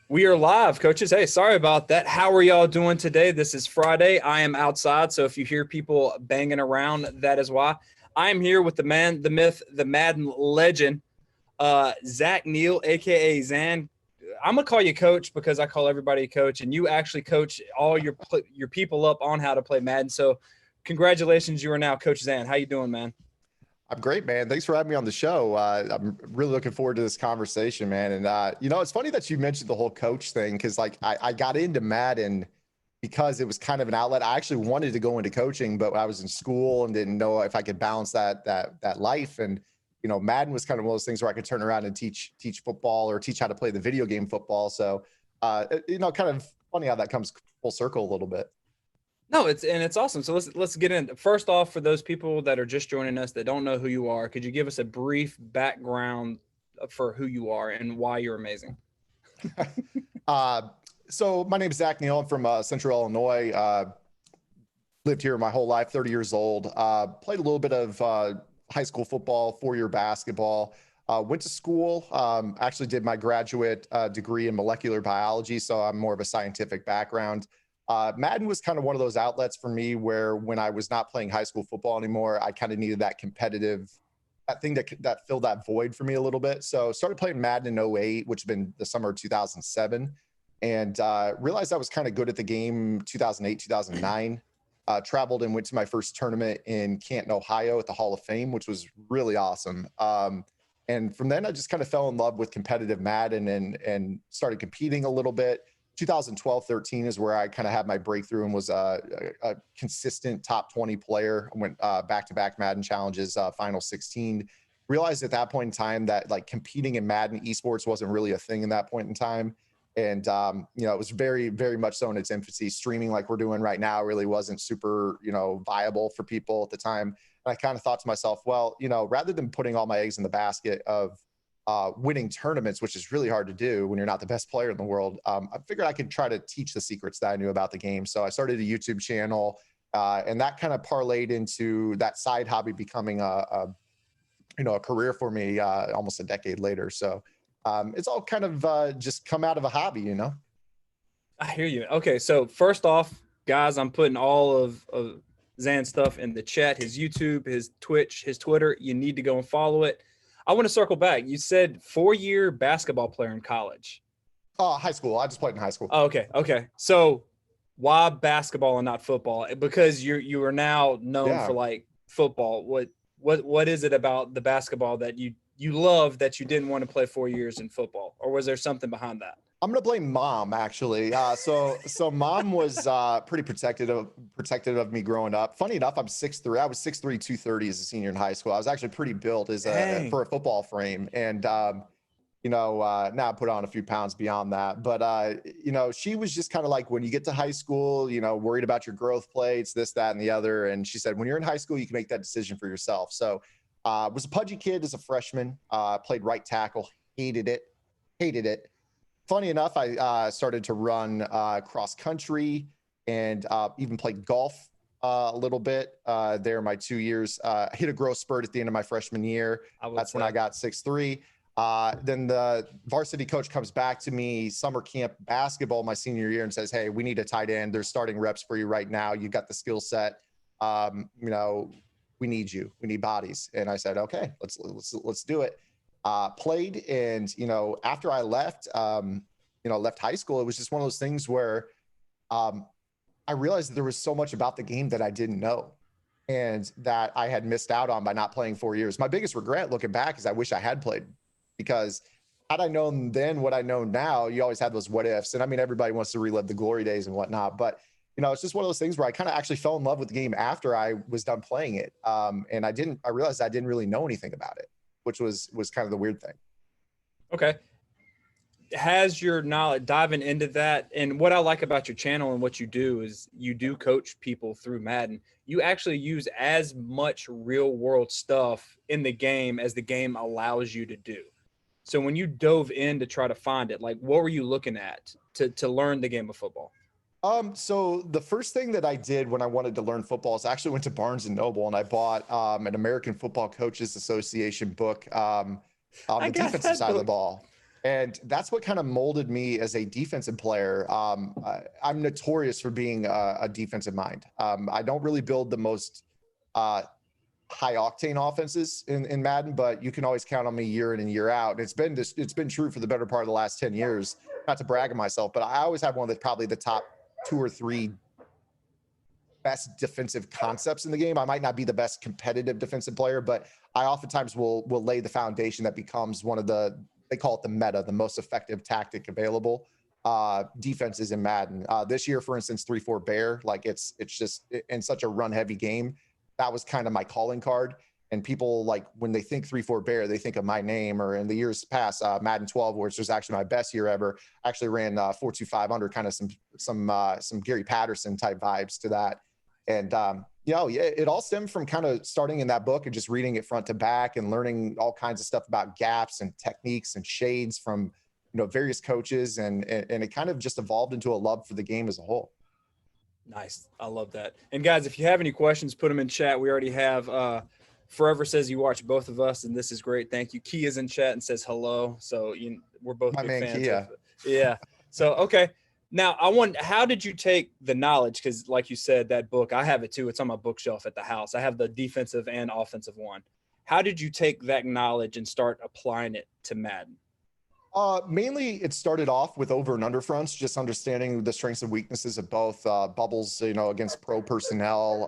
We are live, coaches. Hey, sorry about that. How are y'all doing today? This is Friday. I am outside, so if you hear people banging around, that is why. I am here with the man, the myth, the Madden legend, Zach Neal, aka Zan. I'm gonna call you coach because I call everybody coach, and you actually coach all your people up on how to play Madden. So, congratulations, you are now Coach Zan. How you doing, man? I'm great, man. Thanks for having me on the show. I'm really looking forward to this conversation, man. And it's funny that you mentioned the whole coach thing because, like, I got into Madden because it was kind of an outlet. I actually wanted to go into coaching, but I was in school and didn't know if I could balance that life. And Madden was kind of one of those things where I could turn around and teach football or teach how to play the video game football. So, kind of funny how that comes full circle a little bit. No, it's awesome. So let's get in. First off, for those people that are just joining us that don't know who you are, could you give us a brief background for who you are and why you're amazing? uh, so my name is Zach Neal. I'm from Central Illinois. Lived here my whole life, 30 years old. Played a little bit of high school football, 4-year basketball. Went to school, actually did my graduate degree in molecular biology, so I'm more of a scientific background. Madden was kind of one of those outlets for me where when I was not playing high school football anymore, I kind of needed that competitive, that thing that filled that void for me a little bit. So started playing Madden in '08, which had been the summer of 2007, and realized I was kind of good at the game 2008, 2009. Traveled and went to my first tournament in Canton, Ohio at the Hall of Fame, which was really awesome. And from then I just kind of fell in love with competitive Madden and started competing a little bit. 2012-13 is where I kind of had my breakthrough and was a consistent top 20 player. I went back-to-back Madden challenges, final 16. Realized at that point in time that like competing in Madden esports wasn't really a thing in that point in time. And, it was very, very much so in its infancy. Streaming like we're doing right now really wasn't super, viable for people at the time. And I kind of thought to myself, well, rather than putting all my eggs in the basket of winning tournaments, which is really hard to do when you're not the best player in the world, I figured I could try to teach the secrets that I knew about the game. So I started a YouTube channel, and that kind of parlayed into that side hobby becoming a career for me almost a decade later. So it's all kind of just come out of a hobby. I hear you. Okay, so first off, guys, I'm putting all of Zan's stuff in the chat, his YouTube, his Twitch, his Twitter. You need to go and follow it. I want to circle back. You said 4-year basketball player in college. High school. I just played in high school. Oh, okay. So why basketball and not football? Because you are now known for like football. What is it about the basketball that you love that you didn't want to play 4 years in football, or was there something behind that? I'm gonna blame mom actually. So mom was pretty protective of me growing up. Funny enough, I'm 6'3". I was 6'3", 230 as a senior in high school. I was actually pretty built for a football frame, and now I put on a few pounds beyond that. But she was just kind of like, when you get to high school, worried about your growth plates, this, that, and the other. And she said, when you're in high school, you can make that decision for yourself. So was a pudgy kid as a freshman. Played right tackle. Hated it. Funny enough, I started to run cross country and even played golf a little bit there my 2 years. Hit a growth spurt at the end of my freshman year. That's when I got 6'3". Then the varsity coach comes back to me summer camp basketball my senior year and says, hey, we need a tight end. There's starting reps for you right now. You got the skill set. We need you. We need bodies. And I said, okay, let's do it. Played. And, after I left, left high school, it was just one of those things where I realized that there was so much about the game that I didn't know and that I had missed out on by not playing 4 years. My biggest regret looking back is I wish I had played, because had I known then what I know now, you always had those what ifs. And I mean, everybody wants to relive the glory days and whatnot, but it's just one of those things where I kind of actually fell in love with the game after I was done playing it. And I realized I didn't really know anything about it, which was kind of the weird thing. Okay. Has your knowledge diving into that? And what I like about your channel and what you do is you do coach people through Madden. You actually use as much real world stuff in the game as the game allows you to do. So when you dove in to try to find it, like, what were you looking at to learn the game of football? So the first thing that I did when I wanted to learn football is I actually went to Barnes and Noble and I bought an American Football Coaches Association book on the defensive side of the ball. And that's what kind of molded me as a defensive player. I'm notorious for being a defensive mind. I don't really build the most high octane offenses in Madden, but you can always count on me year in and year out. And it's been true for the better part of the last 10 years. Not to brag on myself, but I always have one of the probably the top 2 or 3 best defensive concepts in the game. I might not be the best competitive defensive player, but I oftentimes will lay the foundation that becomes one of they call it the meta, the most effective tactic available defenses in Madden. This year, for instance, 3-4 bear, like it's just in such a run heavy game. That was kind of my calling card. And people, like, when they think 3-4 bear, they think of my name. Or in the years past, Madden 12, which was actually my best year ever, actually ran 4.25 under, kind of some Gary Patterson type vibes to that. And it all stemmed from kind of starting in that book and just reading it front to back and learning all kinds of stuff about gaps and techniques and shades from various coaches, and it kind of just evolved into a love for the game as a whole. Nice. I love that. And guys, if you have any questions, put them in chat. We already have Forever says you watch both of us, and this is great. Thank you. Key is in chat and says hello. So we're both big fans. Kia. Yeah. So, okay. Now, how did you take the knowledge? Because like you said, that book, I have it too. It's on my bookshelf at the house. I have the defensive and offensive one. How did you take that knowledge and start applying it to Madden? Mainly it started off with over and under fronts, just understanding the strengths and weaknesses of both bubbles, against pro personnel,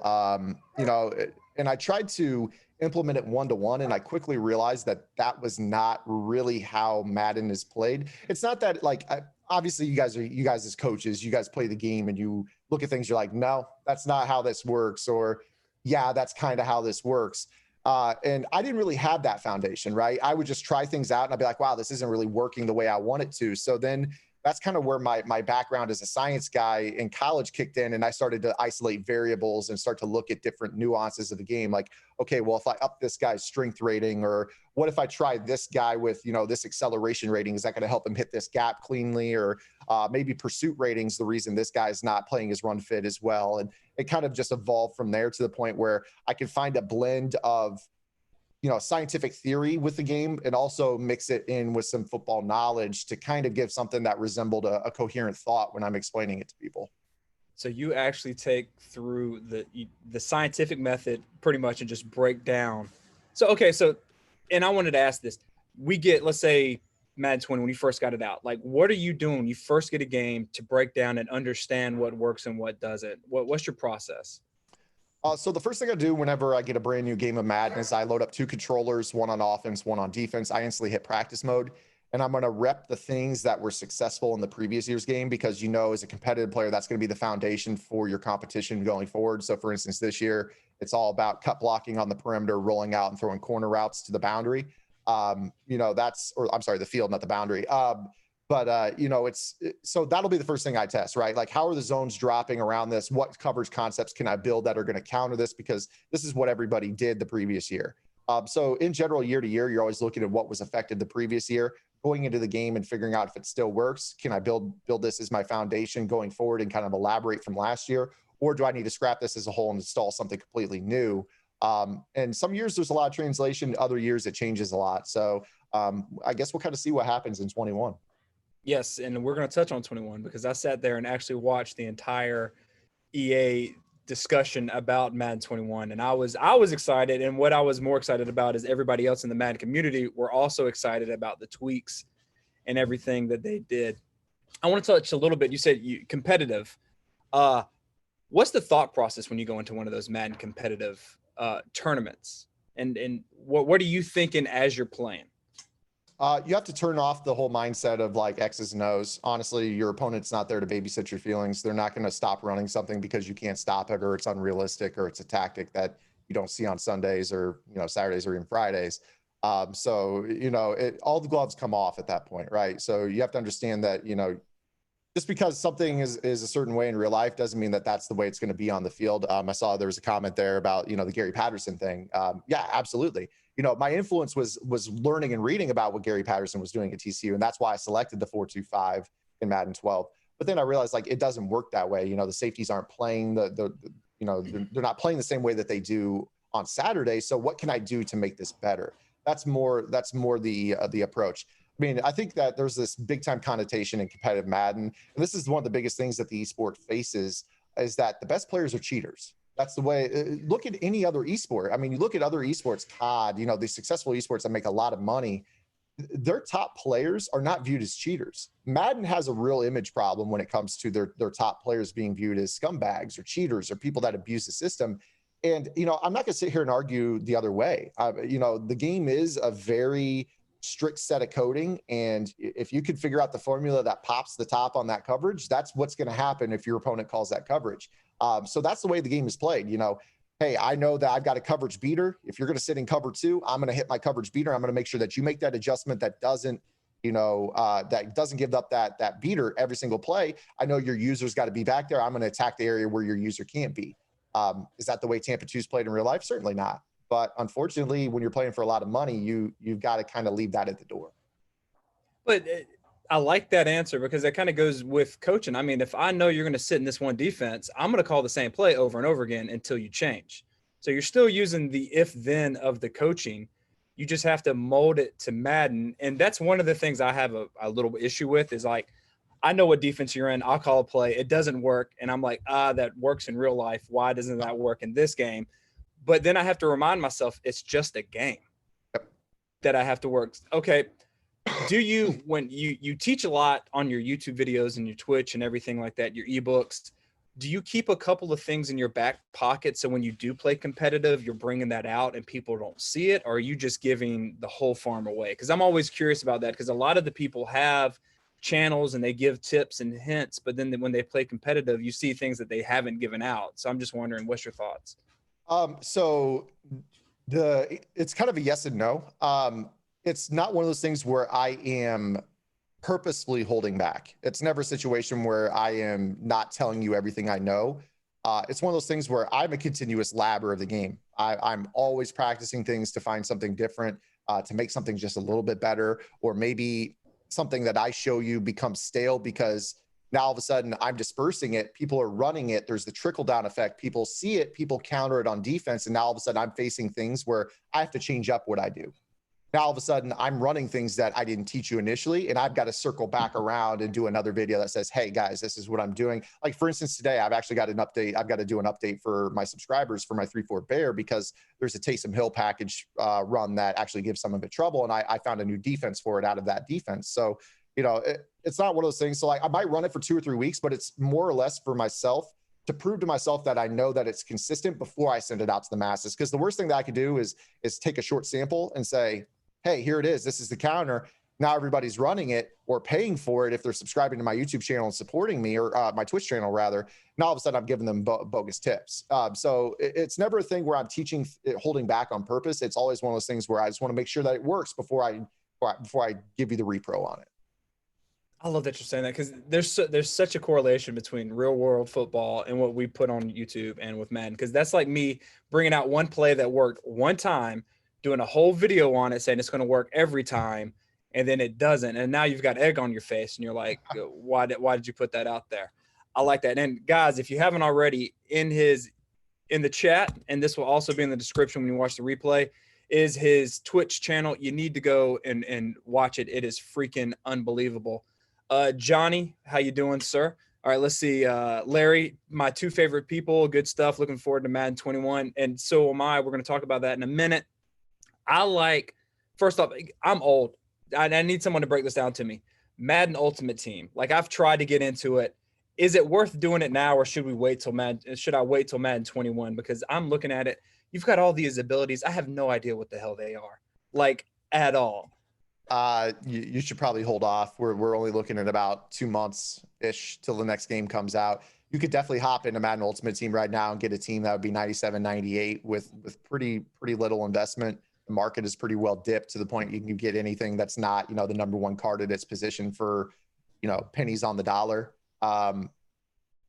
and I tried to implement it one-to-one, and I quickly realized that was not really how Madden is played. It's not that, like, obviously you guys as coaches, you guys play the game and you look at things, you're like, no, that's not how this works, or yeah, that's kind of how this works. And I didn't really have that foundation, right? I would just try things out and I'd be like, wow, this isn't really working the way I want it to. So then that's kind of where my background as a science guy in college kicked in, and I started to isolate variables and start to look at different nuances of the game. Like, okay, well, if I up this guy's strength rating, or what if I try this guy with, this acceleration rating? Is that going to help him hit this gap cleanly? Or maybe pursuit ratings, the reason this guy's not playing his run fit as well. And it kind of just evolved from there to the point where I could find a blend of scientific theory with the game and also mix it in with some football knowledge to kind of give something that resembled a coherent thought when I'm explaining it to people. So you actually take through the scientific method pretty much and just break down. So, okay. So, and I wanted to ask this, let's say Madden 20, when you first got it out, like, what are you doing when you first get a game to break down and understand what works and what doesn't? What's your process? So the first thing I do whenever I get a brand new game of Madden is I load up 2 controllers, one on offense, one on defense. I instantly hit practice mode, and I'm going to rep the things that were successful in the previous year's game, because as a competitive player, that's going to be the foundation for your competition going forward. So for instance, this year, it's all about cut blocking on the perimeter, rolling out and throwing corner routes to the boundary. The field, not the boundary. So that'll be the first thing I test, right? Like, how are the zones dropping around this? What coverage concepts can I build that are going to counter this? Because this is what everybody did the previous year. So in general, year to year, you're always looking at what was effective the previous year, going into the game and figuring out if it still works. Can I build this as my foundation going forward and kind of elaborate from last year? Or do I need to scrap this as a whole and install something completely new? And some years there's a lot of translation, other years it changes a lot. So I guess we'll kind of see what happens in 21. Yes, and we're going to touch on 21 because I sat there and actually watched the entire EA discussion about Madden 21, and I was excited. And what I was more excited about is everybody else in the Madden community were also excited about the tweaks and everything that they did. I want to touch a little bit. You said competitive. What's the thought process when you go into one of those Madden competitive tournaments? And what are you thinking as you're playing? You have to turn off the whole mindset of like X's and O's. Honestly, your opponent's not there to babysit your feelings. They're not going to stop running something because you can't stop it, or it's unrealistic, or it's a tactic that you don't see on Sundays or Saturdays or even Fridays. All the gloves come off at that point, right? So you have to understand that just because something is a certain way in real life doesn't mean that that's the way it's going to be on the field. I saw there was a comment there about the Gary Patterson thing. Yeah, absolutely. My influence was learning and reading about what Gary Patterson was doing at TCU, and that's why I selected the 4-2-5 in Madden 12. But then I realized, like, it doesn't work that way. The safeties aren't playing they're not playing the same way that they do on Saturday. So what can I do to make this better? That's more the approach. I mean, I think that there's this big time connotation in competitive Madden. And this is one of the biggest things that the esport faces is that the best players are cheaters. That's the way. Look at any other esport. I mean, you look at other esports, COD, the successful esports that make a lot of money. Their top players are not viewed as cheaters. Madden has a real image problem when it comes to their top players being viewed as scumbags or cheaters or people that abuse the system. And, I'm not going to sit here and argue the other way. The game is a very strict set of coding. And if you could figure out the formula that pops the top on that coverage, that's what's going to happen if your opponent calls that coverage. So that's the way the game is played. Hey, I know that I've got a coverage beater. If you're going to sit in cover 2, I'm going to hit my coverage beater. I'm going to make sure that you make that adjustment that doesn't give up that beater every single play. I know your user's got to be back there. I'm going to attack the area where your user can't be. Is that the way Tampa 2's played in real life? Certainly not. But unfortunately, when you're playing for a lot of money, you've got to kind of leave that at the door. But I like that answer because that kind of goes with coaching. I mean, if I know you're going to sit in this one defense, I'm going to call the same play over and over again until you change. So you're still using the if-then of the coaching. You just have to mold it to Madden. And that's one of the things I have a little issue with is like, I know what defense you're in. I'll call a play. It doesn't work. And I'm like, that works in real life. Why doesn't that work in this game? But then I have to remind myself it's just a game that I have to work. Okay. Do you, when you teach a lot on your YouTube videos and your Twitch and everything like that, your ebooks, do you keep a couple of things in your back pocket so when you do play competitive, you're bringing that out and people don't see it? Or are you just giving the whole farm away? Because I'm always curious about that because a lot of the people have channels and they give tips and hints, but then when they play competitive, you see things that they haven't given out. So I'm just wondering, what's your thoughts? So it's kind of a yes and no. It's not one of those things where I am purposefully holding back. It's never a situation where I am not telling you everything I know. It's one of those things where I'm a continuous labber of the game. I'm always practicing things to find something different, to make something just a little bit better, or maybe something that I show you becomes stale because now all of a sudden I'm dispersing it. People are running it. There's the trickle down effect. People see it, people counter it on defense. And now all of a sudden I'm facing things where I have to change up what I do. Now all of a sudden I'm running things that I didn't teach you initially, and I've got to circle back around and do another video that says, hey guys, this is what I'm doing. Like for instance, today I've actually got an update. I've got to do an update for my subscribers for my 3-4 Bear because there's a Taysom Hill package run that actually gives some of it trouble. And I found a new defense for it out of that defense. So, it's not one of those things. So like I might run it for 2 or 3 weeks, but it's more or less for myself to prove to myself that I know that it's consistent before I send it out to the masses. Because the worst thing that I could do is take a short sample and say, hey, here it is. This is the counter. Now everybody's running it or paying for it if they're subscribing to my YouTube channel and supporting me, or my Twitch channel rather. Now all of a sudden I'm giving them bogus tips. So it's never a thing where I'm teaching holding back on purpose. It's always one of those things where I just want to make sure that it works before I give you the repro on it. I love that you're saying that because there's such a correlation between real world football and what we put on YouTube and with Madden. Because that's like me bringing out one play that worked one time, doing a whole video on it saying it's going to work every time, and then it doesn't. And now you've got egg on your face and you're like, why did you put that out there? I like that. And guys, if you haven't already, in the chat, and this will also be in the description when you watch the replay, is his Twitch channel. You need to go and watch it. It is freaking unbelievable. Johnny, how you doing, sir? All right, let's see. Larry, my 2 favorite people. Good stuff. Looking forward to Madden 21. And so am I. We're going to talk about that in a minute. First off, I'm old. I need someone to break this down to me. Madden Ultimate Team. Like I've tried to get into it. Is it worth doing it now, or should I wait till Madden 21? Because I'm looking at it. You've got all these abilities. I have no idea what the hell they are, like at all. You should probably hold off. We're only looking at about 2 months ish till the next game comes out. You could definitely hop into Madden Ultimate Team right now and get a team that would be 97, 98 with pretty little investment. The market is pretty well dipped to the point you can get anything that's not, the number 1 card at its position for, pennies on the dollar.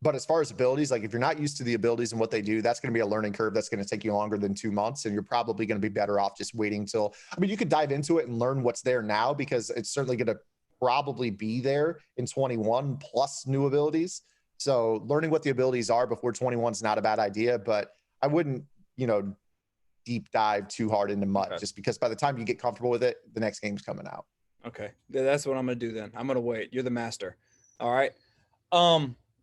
But as far as abilities, like if you're not used to the abilities and what they do, that's going to be a learning curve that's going to take you longer than 2 months. And you're probably going to be better off just waiting till, you could dive into it and learn what's there now, because it's certainly going to probably be there in 21 plus new abilities. So learning what the abilities are before 21 is not a bad idea, but I wouldn't, deep dive too hard into MUT, just because by the time you get comfortable with it, the next game's coming out. Okay, that's what I'm gonna do then. I'm gonna wait. You're the master. All right.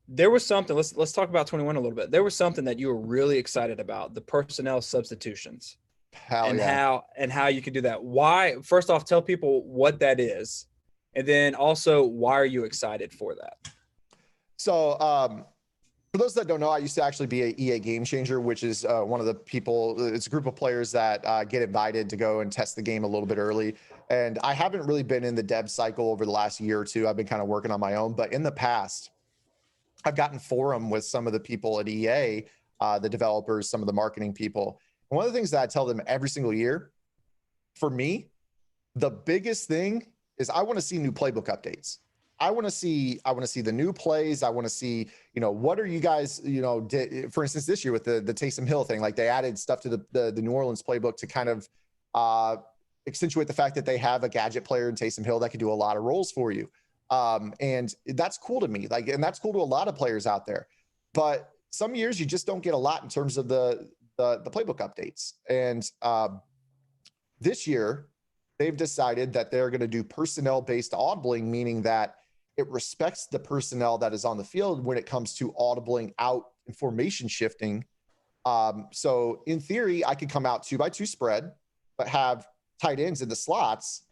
There was something. Let's talk about 21 a little bit. There was something that you were really excited about: the personnel substitutions Hell and yeah. how you could do that. Why? First off, tell people what that is, and then also why are you excited for that? So, for those that don't know, I used to actually be a EA Game Changer, which is one of the people. It's a group of players that get invited to go and test the game a little bit early. And I haven't really been in the dev cycle over the last year or two. I've been kind of working on my own. But in the past, I've gotten forum with some of the people at EA, the developers, some of the marketing people. And one of the things that I tell them every single year, for me, the biggest thing is I want to see new playbook updates. I want to see the new plays. I want to see, what are you guys, for instance, this year with the Taysom Hill thing, like they added stuff to the New Orleans playbook to kind of accentuate the fact that they have a gadget player in Taysom Hill that can do a lot of roles for you. And that's cool to me. And that's cool to a lot of players out there. But some years you just don't get a lot in terms of the playbook updates. And this year they've decided that they're going to do personnel-based audibling, meaning that it respects the personnel that is on the field when it comes to audibling out and formation shifting. So in theory, I could come out 2-by-2 spread, but have tight ends in the slots.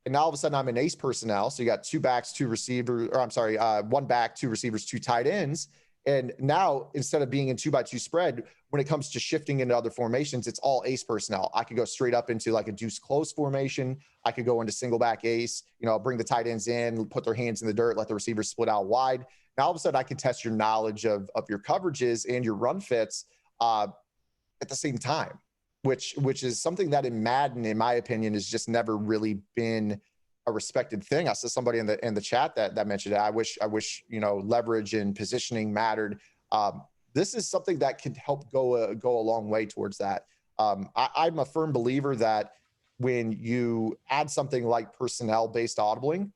And now all of a sudden I'm in ace personnel. So you got 2 backs, 2 receivers, or I'm sorry, 1 back, 2 receivers, 2 tight ends. And now instead of being in 2-by-2 spread, when it comes to shifting into other formations, it's all ace personnel. I could go straight up into like a deuce close formation. I could go into single back ace, bring the tight ends in, put their hands in the dirt, let the receivers split out wide. Now all of a sudden I can test your knowledge of your coverages and your run fits at the same time, which is something that in Madden, in my opinion, has just never really been a respected thing. I saw somebody in the chat that mentioned it. I wish leverage and positioning mattered. This is something that can help go a long way towards that. I'm a firm believer that when you add something like personnel-based audibling,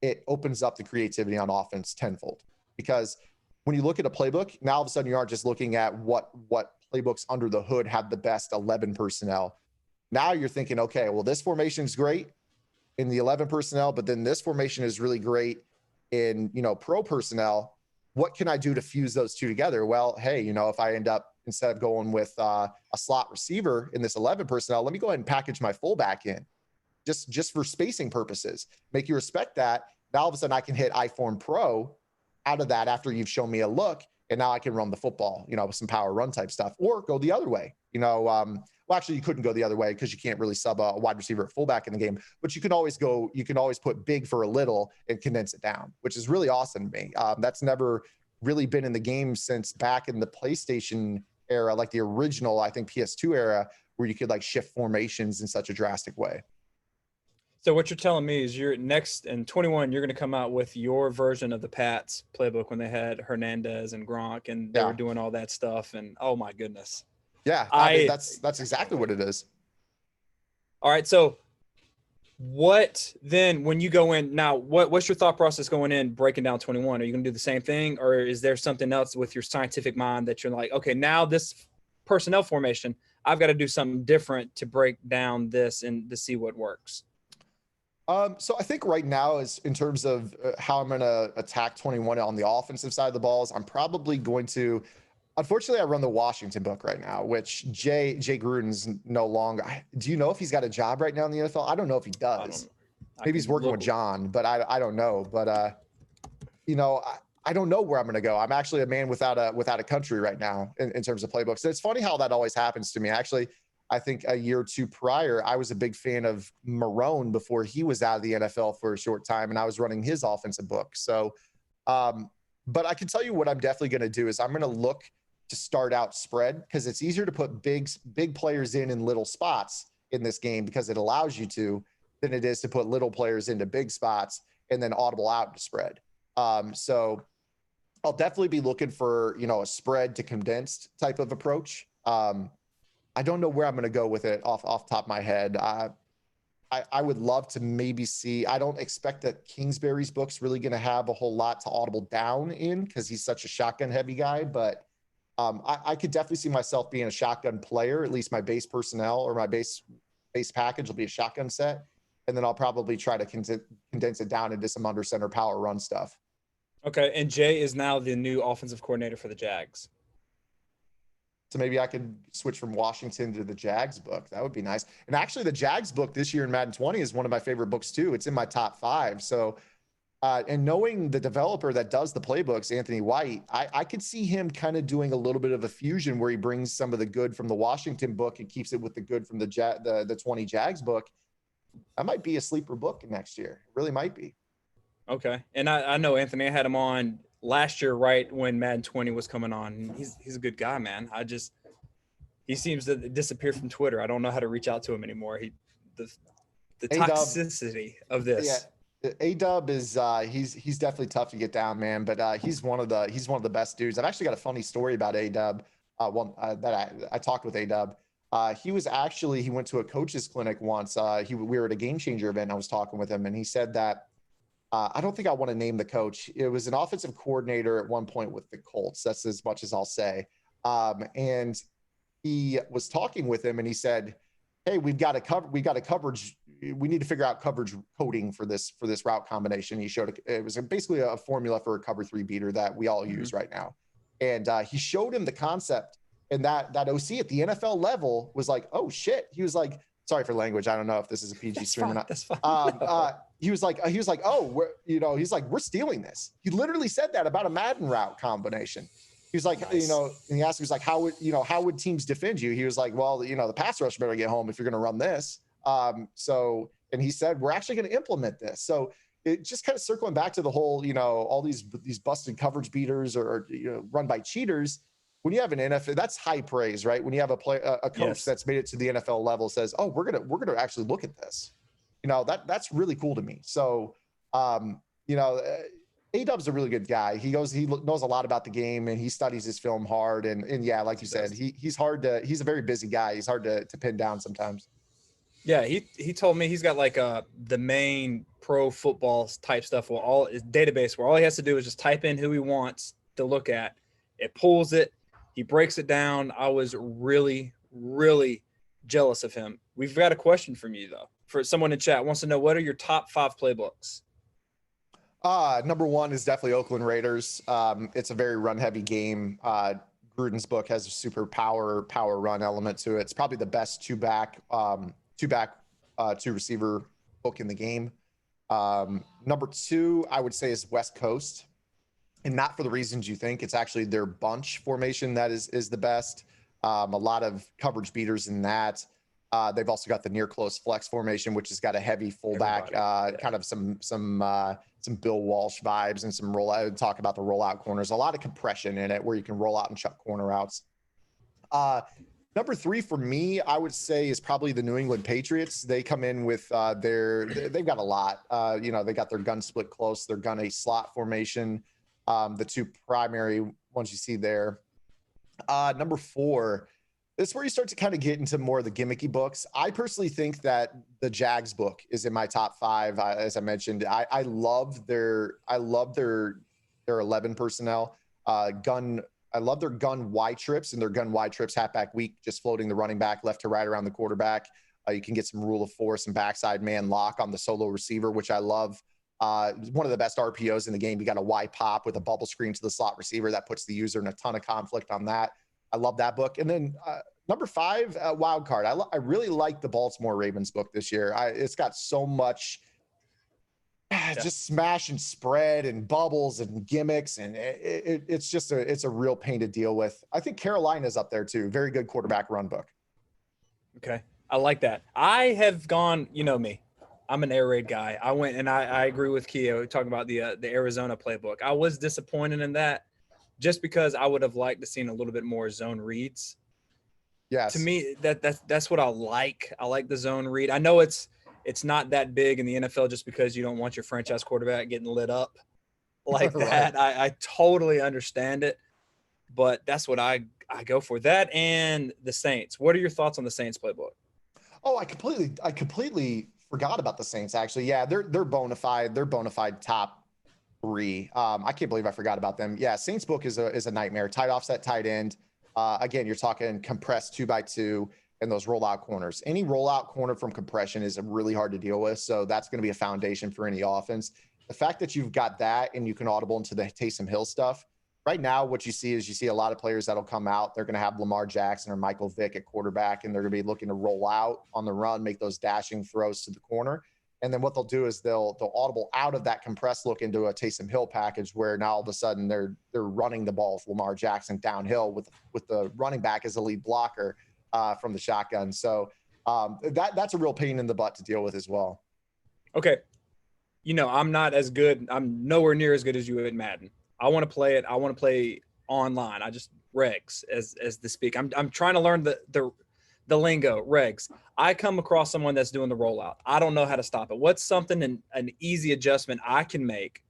it opens up the creativity on offense tenfold. Because when you look at a playbook, now all of a sudden you aren't just looking at what playbooks under the hood have the best 11 personnel. Now you're thinking, okay, well, this formation is great in the 11 personnel, but then this formation is really great in, pro personnel. What can I do to fuse those two together? Well, hey, if I end up, instead of going with a slot receiver in this 11 personnel, let me go ahead and package my fullback in just for spacing purposes, make you respect that. Now all of a sudden I can hit iForm Pro out of that after you've shown me a look. And now I can run the football, with some power run type stuff, or go the other way. Well, actually, you couldn't go the other way because you can't really sub a wide receiver at fullback in the game. But you can always put big for a little and condense it down, which is really awesome to me. That's never really been in the game since back in the PlayStation era, like the original, I think PS2 era, where you could like shift formations in such a drastic way. So what you're telling me is you're next in 21, you're going to come out with your version of the Pats playbook when they had Hernandez and Gronk and they were doing all that stuff. And oh my goodness. Yeah. I mean, that's exactly what it is. All right. So what then, when you go in now, what's your thought process going in breaking down 21? Are you going to do the same thing, or is there something else with your scientific mind that you're like, okay, now this personnel formation, I've got to do something different to break down this and to see what works? So I think right now is in terms of how I'm going to attack 21 on the offensive side of the balls, I'm probably going to, unfortunately, I run the Washington book right now, which Jay Gruden's no longer. Do you know if he's got a job right now in the NFL? I don't know if he does. Maybe he's working with John, but I don't know. But, I don't know where I'm going to go. I'm actually a man without a country right now in terms of playbooks. And it's funny how that always happens to me. Actually, I think a year or two prior, I was a big fan of Marone before he was out of the NFL for a short time, and I was running his offensive book. So, but I can tell you what I'm definitely going to do is I'm going to look to start out spread, because it's easier to put big players in little spots in this game because it allows you to, than it is to put little players into big spots and then audible out to spread. So I'll definitely be looking for, a spread to condensed type of approach. I don't know where I'm going to go with it off top of my head. I would love to maybe see. I don't expect that Kingsbury's book's really going to have a whole lot to audible down in because he's such a shotgun heavy guy. But I could definitely see myself being a shotgun player. At least my base personnel or my base package will be a shotgun set. and then I'll probably try to condense it down into some under center power run stuff. Okay, and Jay is now the new offensive coordinator for the Jags. So maybe I could switch from Washington to the Jags book. That would be nice. And actually, the Jags book this year in Madden 20 is one of my favorite books too. It's in my top 5. So, and knowing the developer that does the playbooks, Anthony White, I could see him kind of doing a little bit of a fusion where he brings some of the good from the Washington book and keeps it with the good from the 20 Jags book. That might be a sleeper book next year. It really might be. Okay, and I know Anthony. I had him on last year, right when Madden 20 was coming on. He's a good guy, man. He seems to disappear from Twitter. I don't know how to reach out to him anymore. The toxicity of this. Yeah, A-Dub is he's definitely tough to get down, man. But he's one of the best dudes. I've actually got a funny story about A-Dub. That I talked with A-Dub. He went to a coach's clinic once. We were at a Game Changer event. I was talking with him, and he said that. I don't think I want to name the coach. It was an offensive coordinator at one point with the Colts. That's as much as I'll say. And he was talking with him, and he said, "Hey, we got a coverage. We need to figure out coverage coding for this route combination." He showed it was basically a formula for a cover 3 beater that we all use right now. And he showed him the concept, and that OC at the NFL level was like, "Oh shit!" He was like, "Sorry for language. I don't know if this is a PG stream or not." That's fine. He was like, "Oh, we're stealing this." He literally said that about a Madden route combination. He was like, Nice. and he asked, he was like, how would teams defend you? He was like, well, the pass rush better get home if you're going to run this. And he said, we're actually going to implement this. So it just kind of circling back to the whole, all these busted coverage beaters or run by cheaters. When you have an NFL, that's high praise, right? When you have a coach Yes. that's made it to the NFL level says, oh, we're gonna actually look at this. That's really cool to me. So, A-Dub's a really good guy. He knows a lot about the game, and he studies his film hard. And yeah, like you said, he's a very busy guy. He's hard to pin down sometimes. Yeah, he told me he's got like the main pro football type stuff where all his database where all he has to do is just type in who he wants to look at. It pulls it. He breaks it down. I was really, really jealous of him. We've got a question from you though. For someone in chat wants to know, what are your top 5 playbooks? Number 1 is definitely Oakland Raiders. It's a very run heavy game. Gruden's book has a super power run element to it. It's probably the best two receiver book in the game. Number 2, I would say, is West Coast, and not for the reasons you think. It's actually their bunch formation that is the best. A lot of coverage beaters in that. They've also got the near close flex formation, which has got a heavy fullback, kind of some Bill Walsh vibes and some rollout. Talk about the rollout corners. A lot of compression in it where you can roll out and chuck corner routes. Number 3 for me, I would say, is probably the New England Patriots. They come in with they've got a lot. They got their gun split close, their gun a slot formation, the 2 primary ones you see there. Number 4, this is where you start to kind of get into more of the gimmicky books. I personally think that the Jags book is in my top 5. As I mentioned, I love their 11 personnel gun. I love their gun Y trips and their gun Y trips halfback weak, just floating the running back left to right around the quarterback. You can get some rule of 4, some backside man lock on the solo receiver, which I love. One of the best RPOs in the game. You got a Y pop with a bubble screen to the slot receiver that puts the user in a ton of conflict on that. I love that book. And then number 5, wild card. I really like the Baltimore Ravens book this year. It's got so much just smash and spread and bubbles and gimmicks, and it's a real pain to deal with. I think Carolina's up there too. Very good quarterback run book. Okay, I like that. I have gone. You know me. I'm an air raid guy. I went and I agree with Keo talking about the Arizona playbook. I was disappointed in that, just because I would have liked to seen a little bit more zone reads. Yes. To me, that's what I like. I like the zone read. I know it's not that big in the NFL just because you don't want your franchise quarterback getting lit up like that. Right. I totally understand it, but that's what I go for. That and the Saints. What are your thoughts on the Saints playbook? Oh, I completely forgot about the Saints, actually. Yeah, they're bona fide. They're bona fide top 3. I can't believe I forgot about them. Yeah, Saints book is a nightmare. Tight offset, tight end. Again, you're talking compressed 2x2. and those rollout corners. Any rollout corner from compression is really hard to deal with. So that's going to be a foundation for any offense. The fact that you've got that and you can audible into the Taysom Hill stuff. Right now, what you see is a lot of players that'll come out. They're going to have Lamar Jackson or Michael Vick at quarterback, and they're going to be looking to roll out on the run, make those dashing throws to the corner. And then what they'll do is they'll audible out of that compressed look into a Taysom Hill package, where now all of a sudden they're running the ball with Lamar Jackson downhill with the running back as a lead blocker from the shotgun. So that's a real pain in the butt to deal with as well. Okay, I'm not as good. I'm nowhere near as good as you at Madden. I want to play it. I want to play online. I just regs as the speak. I'm trying to learn the lingo, regs. I come across someone that's doing the rollout. I don't know how to stop it. What's something an easy adjustment I can make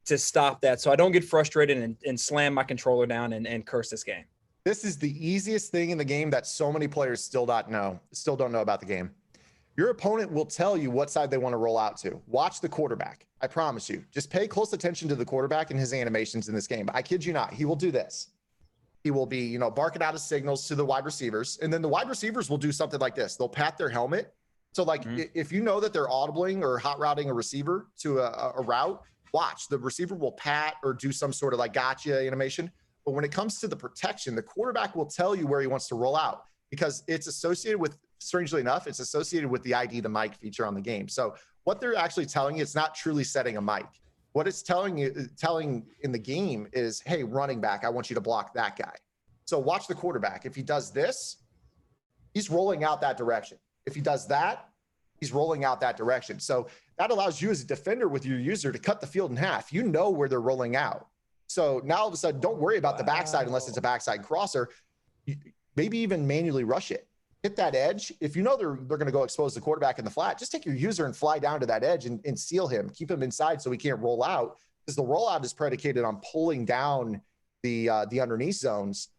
to stop that so I don't get frustrated and slam my controller down and curse this game? This is the easiest thing in the game that so many players still don't know about the game. Your opponent will tell you what side they want to roll out to. Watch the quarterback. I promise you. Just pay close attention to the quarterback and his animations in this game. I kid you not. He will do this. He will be, barking out his signals to the wide receivers. And then the wide receivers will do something like this. They'll pat their helmet. So if you know that they're audibling or hot routing a receiver to a route, watch. The receiver will pat or do some sort of gotcha animation. But when it comes to the protection, the quarterback will tell you where he wants to roll out, because it's associated with, strangely enough, it's associated with the ID the mic feature on the game. So what they're actually telling you, it's not truly setting a mic. What it's telling in the game is, hey, running back, I want you to block that guy. So watch the quarterback. If he does this, he's rolling out that direction. If he does that, he's rolling out that direction. So that allows you as a defender with your user to cut the field in half. You know where they're rolling out. So now all of a sudden, don't worry about the backside unless it's a backside crosser. Maybe even manually rush it. Hit that edge. If you know they're going to go expose the quarterback in the flat, just take your user and fly down to that edge and seal him. Keep him inside so he can't roll out, because the rollout is predicated on pulling down the underneath zones.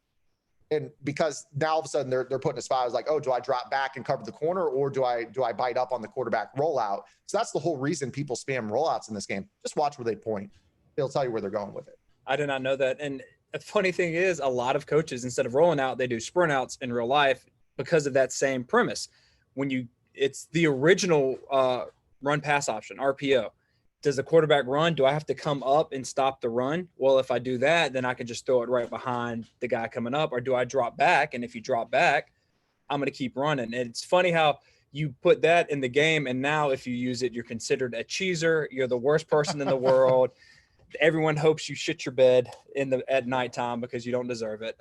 And because now all of a sudden they're putting a spot, I was like, oh, do I drop back and cover the corner, or do I bite up on the quarterback rollout? So that's the whole reason people spam rollouts in this game. Just watch where they point. They'll tell you where they're going with it. I did not know that. And the funny thing is, a lot of coaches, instead of rolling out, they do sprint outs in real life because of that same premise. It's the original run pass option, RPO. Does the quarterback run? Do I have to come up and stop the run? Well, if I do that, then I can just throw it right behind the guy coming up. Or do I drop back? And if you drop back, I'm going to keep running. And it's funny how you put that in the game, and now if you use it, you're considered a cheeser. You're the worst person in the world. Everyone hopes you shit your bed at nighttime because you don't deserve it.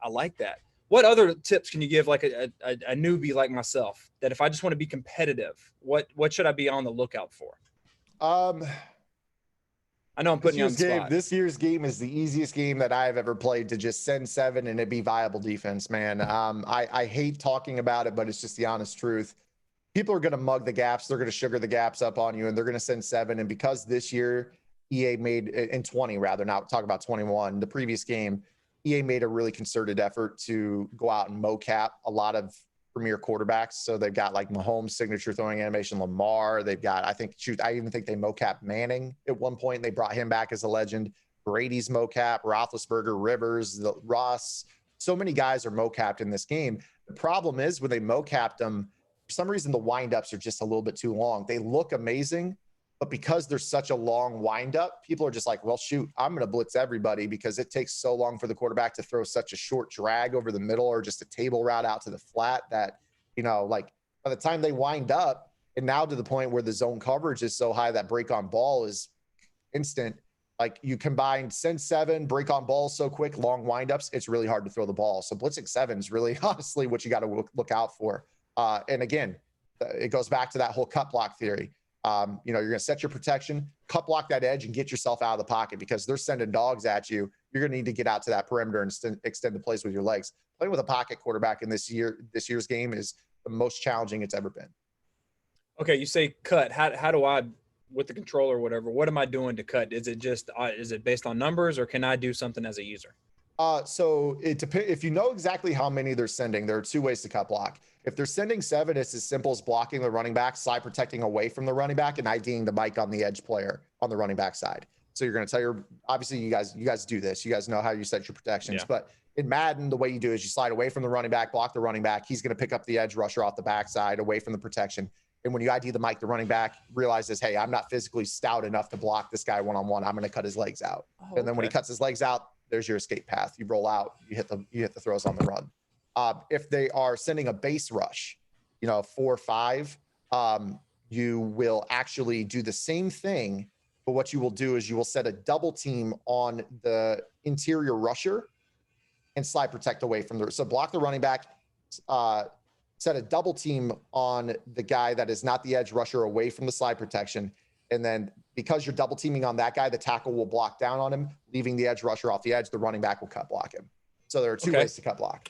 I like that. What other tips can you give like a newbie like myself, that if I just want to be competitive, what should I be on the lookout for? I know I'm putting you on the spot. This year's game is the easiest game that I've ever played to just send 7 and it be viable defense, man. I hate talking about it, but it's just the honest truth. People are going to mug the gaps. They're going to sugar the gaps up on you, and they're going to send 7. And because this year EA made, in 20 rather, now talk about 21, the previous game, EA made a really concerted effort to go out and mocap a lot of premier quarterbacks. So they've got like Mahomes' signature throwing animation, Lamar. They've got, I even think they mocapped Manning at one point. They brought him back as a legend. Brady's mocap, Roethlisberger, Rivers, Ross. So many guys are mocapped in this game. The problem is when they mocapped them, for some reason the windups are just a little bit too long. They look amazing, but because there's such a long windup, people are just like, well, shoot, I'm going to blitz everybody, because it takes so long for the quarterback to throw such a short drag over the middle or just a table route out to the flat that, like by the time they wind up, and now to the point where the zone coverage is so high that break on ball is instant. Like you combine send 7, break on ball so quick, long windups, it's really hard to throw the ball. So blitzing 7 is really honestly what you got to look out for. And again, it goes back to that whole cut block theory. You're going to set your protection, cut block that edge, and get yourself out of the pocket, because they're sending dogs at you. You're going to need to get out to that perimeter and extend the plays with your legs. Playing with a pocket quarterback in this year's game is the most challenging it's ever been. Okay, you say cut. How do I, with the controller or whatever, what am I doing to cut? Is it just is it based on numbers, or can I do something as a user? So it depends. If you know exactly how many they're sending, there are 2 ways to cut block. If they're sending 7, it's as simple as blocking the running back, side protecting away from the running back, and IDing the mic on the edge player on the running back side. So you're going to tell obviously you guys do this. You guys know how you set your protections. Yeah. But In Madden, the way you do is you slide away from the running back, block the running back. He's going to pick up the edge rusher off the backside, away from the protection. And when you ID the mic, the running back realizes, hey, I'm not physically stout enough to block this guy one-on-one. I'm going to cut his legs out. And then when he cuts his legs out, there's your escape path. You roll out, you hit the throws on the run. If they are sending a base rush, 4-5, you will actually do the same thing. But what you will do is you will set a double team on the interior rusher and slide protect away from so block the running back, set a double team on the guy that is not the edge rusher away from the slide protection. And then because you're double teaming on that guy, the tackle will block down on him, leaving the edge rusher off the edge. The running back will cut block him. So there are two ways to cut block.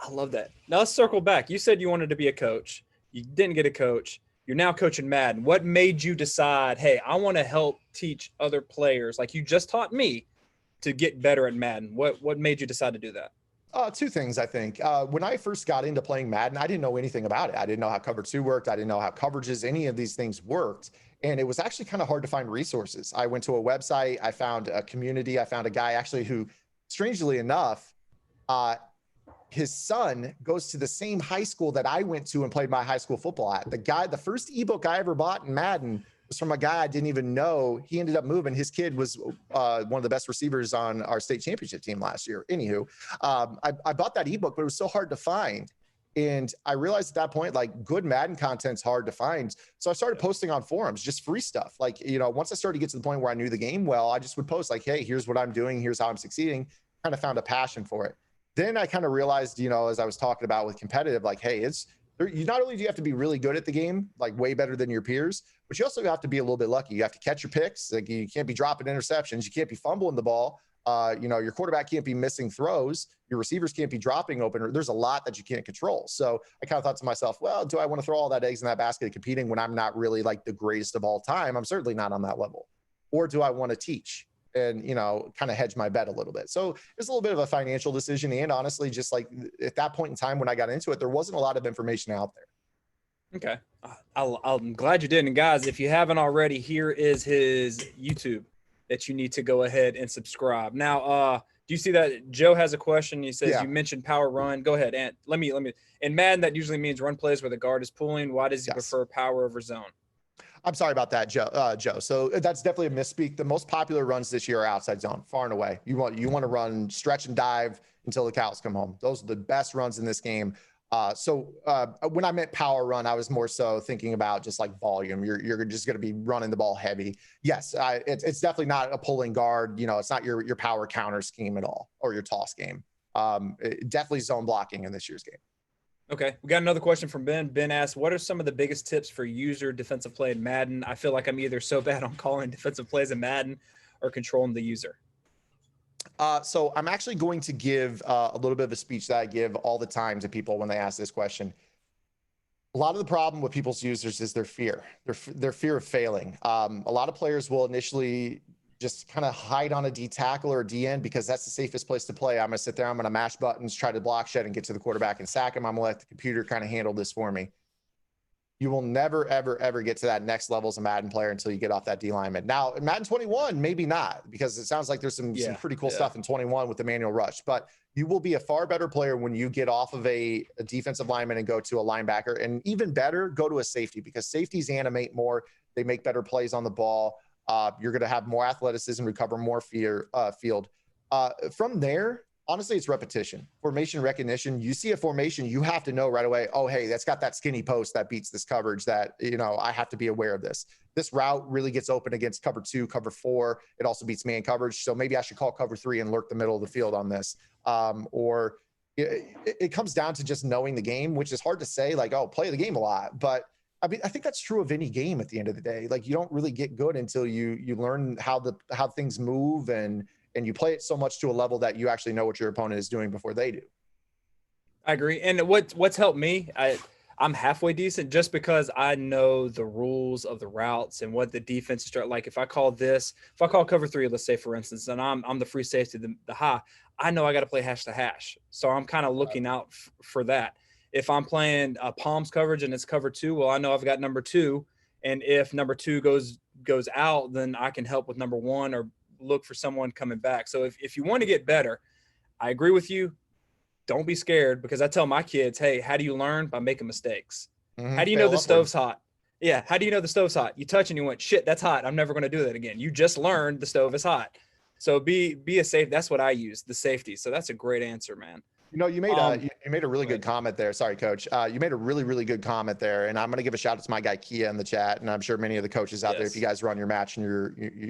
I love that. Now let's circle back. You said you wanted to be a coach. You didn't get a coach. You're now coaching Madden. What made you decide, hey, I want to help teach other players like you just taught me to get better at Madden? What made you decide to do that? Two things, I think. When I first got into playing Madden, I didn't know anything about it. I didn't know how cover 2 worked. I didn't know how coverages, any of these things worked. And it was actually kind of hard to find resources. I went to a website. I found a community. I found a guy actually who, strangely enough, his son goes to the same high school that I went to and played my high school football at. The first ebook I ever bought in Madden was from a guy I didn't even know. He ended up moving. His kid was one of the best receivers on our state championship team last year. Anywho, I bought that ebook, but it was so hard to find. And I realized at that point, like, good Madden content's hard to find. So I started posting on forums, just free stuff. Like, once I started to get to the point where I knew the game well, I just would post like, hey, here's what I'm doing. Here's how I'm succeeding. Kind of found a passion for it. Then I kind of realized, as I was talking about with competitive, like, hey, you not only do you have to be really good at the game, like way better than your peers, but you also have to be a little bit lucky. You have to catch your picks. Like, you can't be dropping interceptions. You can't be fumbling the ball. Your quarterback can't be missing throws. Your receivers can't be dropping open. There's a lot that you can't control. So I kind of thought to myself, well, do I want to throw all that eggs in that basket competing when I'm not really like the greatest of all time? I'm certainly not on that level. Or do I want to teach and, kind of hedge my bet a little bit? So it's a little bit of a financial decision. And honestly, just like at that point in time when I got into it, there wasn't a lot of information out there. Okay. I'm glad you did. And guys, if you haven't already, here is his YouTube that you need to go ahead and subscribe. Now, do you see that Joe has a question? He says, You mentioned power run. Go ahead. And let me, in Madden, that usually means run plays where the guard is pulling. Why does he prefer power over zone? I'm sorry about that, Joe. So that's definitely a misspeak. The most popular runs this year are outside zone, far and away. You want to run stretch and dive until the cows come home. Those are the best runs in this game. So when I meant power run, I was more so thinking about just like volume. You're just going to be running the ball heavy. Yes, it's definitely not a pulling guard. It's not your power counter scheme at all, or your toss game. Definitely zone blocking in this year's game. Okay, we got another question from Ben. Ben asked, what are some of the biggest tips for user defensive play in Madden? I feel like I'm either so bad on calling defensive plays in Madden or controlling the user. So I'm actually going to give a little bit of a speech that I give all the time to people when they ask this question. A lot of the problem with people's users is their fear, their fear of failing. A lot of players will initially just kind of hide on a D tackle or a D end because that's the safest place to play. I'm going to sit there, I'm going to mash buttons, try to block shed and get to the quarterback and sack him. I'm going to let the computer kind of handle this for me. You will never, ever, ever get to that next level as a Madden player until you get off that D lineman. Now, in Madden 21, maybe not, because it sounds like there's some pretty cool stuff in 21 with the manual rush. But you will be a far better player when you get off of a defensive lineman and go to a linebacker. And even better, go to a safety, because safeties animate more. They make better plays on the ball. You're going to have more athleticism, recover more field. From there, honestly, it's repetition. Formation recognition. You see a formation, you have to know right away, oh, hey, that's got that skinny post that beats this coverage that, I have to be aware of this. This route really gets open against cover 2, cover 4. It also beats man coverage. So maybe I should call cover 3 and lurk the middle of the field on this. Or it comes down to just knowing the game, which is hard to say, like, oh, play the game a lot. But I mean, I think that's true of any game at the end of the day. Like, you don't really get good until you learn how things move and you play it so much to a level that you actually know what your opponent is doing before they do. I agree. And what's helped me, I'm halfway decent just because I know the rules of the routes and what the defense start. Like if I call cover 3, let's say for instance, and I'm the free safety, the high, I know I got to play hash to hash. So I'm kind of looking out for that. If I'm playing palms coverage and it's cover 2, well, I know I've got number 2. And if number 2 goes out, then I can help with number 1 or look for someone coming back. So if you want to get better, I agree with you. Don't be scared, because I tell my kids, hey, how do you learn? By making mistakes. How do you know the stove's hot? Yeah. How do you know the stove's hot? You touch and you went, shit, that's hot. I'm never going to do that again. You just learned the stove is hot. So be a safe. That's what I use, the safety. So that's a great answer, man. You know, you made a really good comment there. Sorry, coach. You made a really, really good comment there. And I'm going to give a shout out to my guy, Kia, in the chat. And I'm sure many of the coaches out there, if you guys run your match and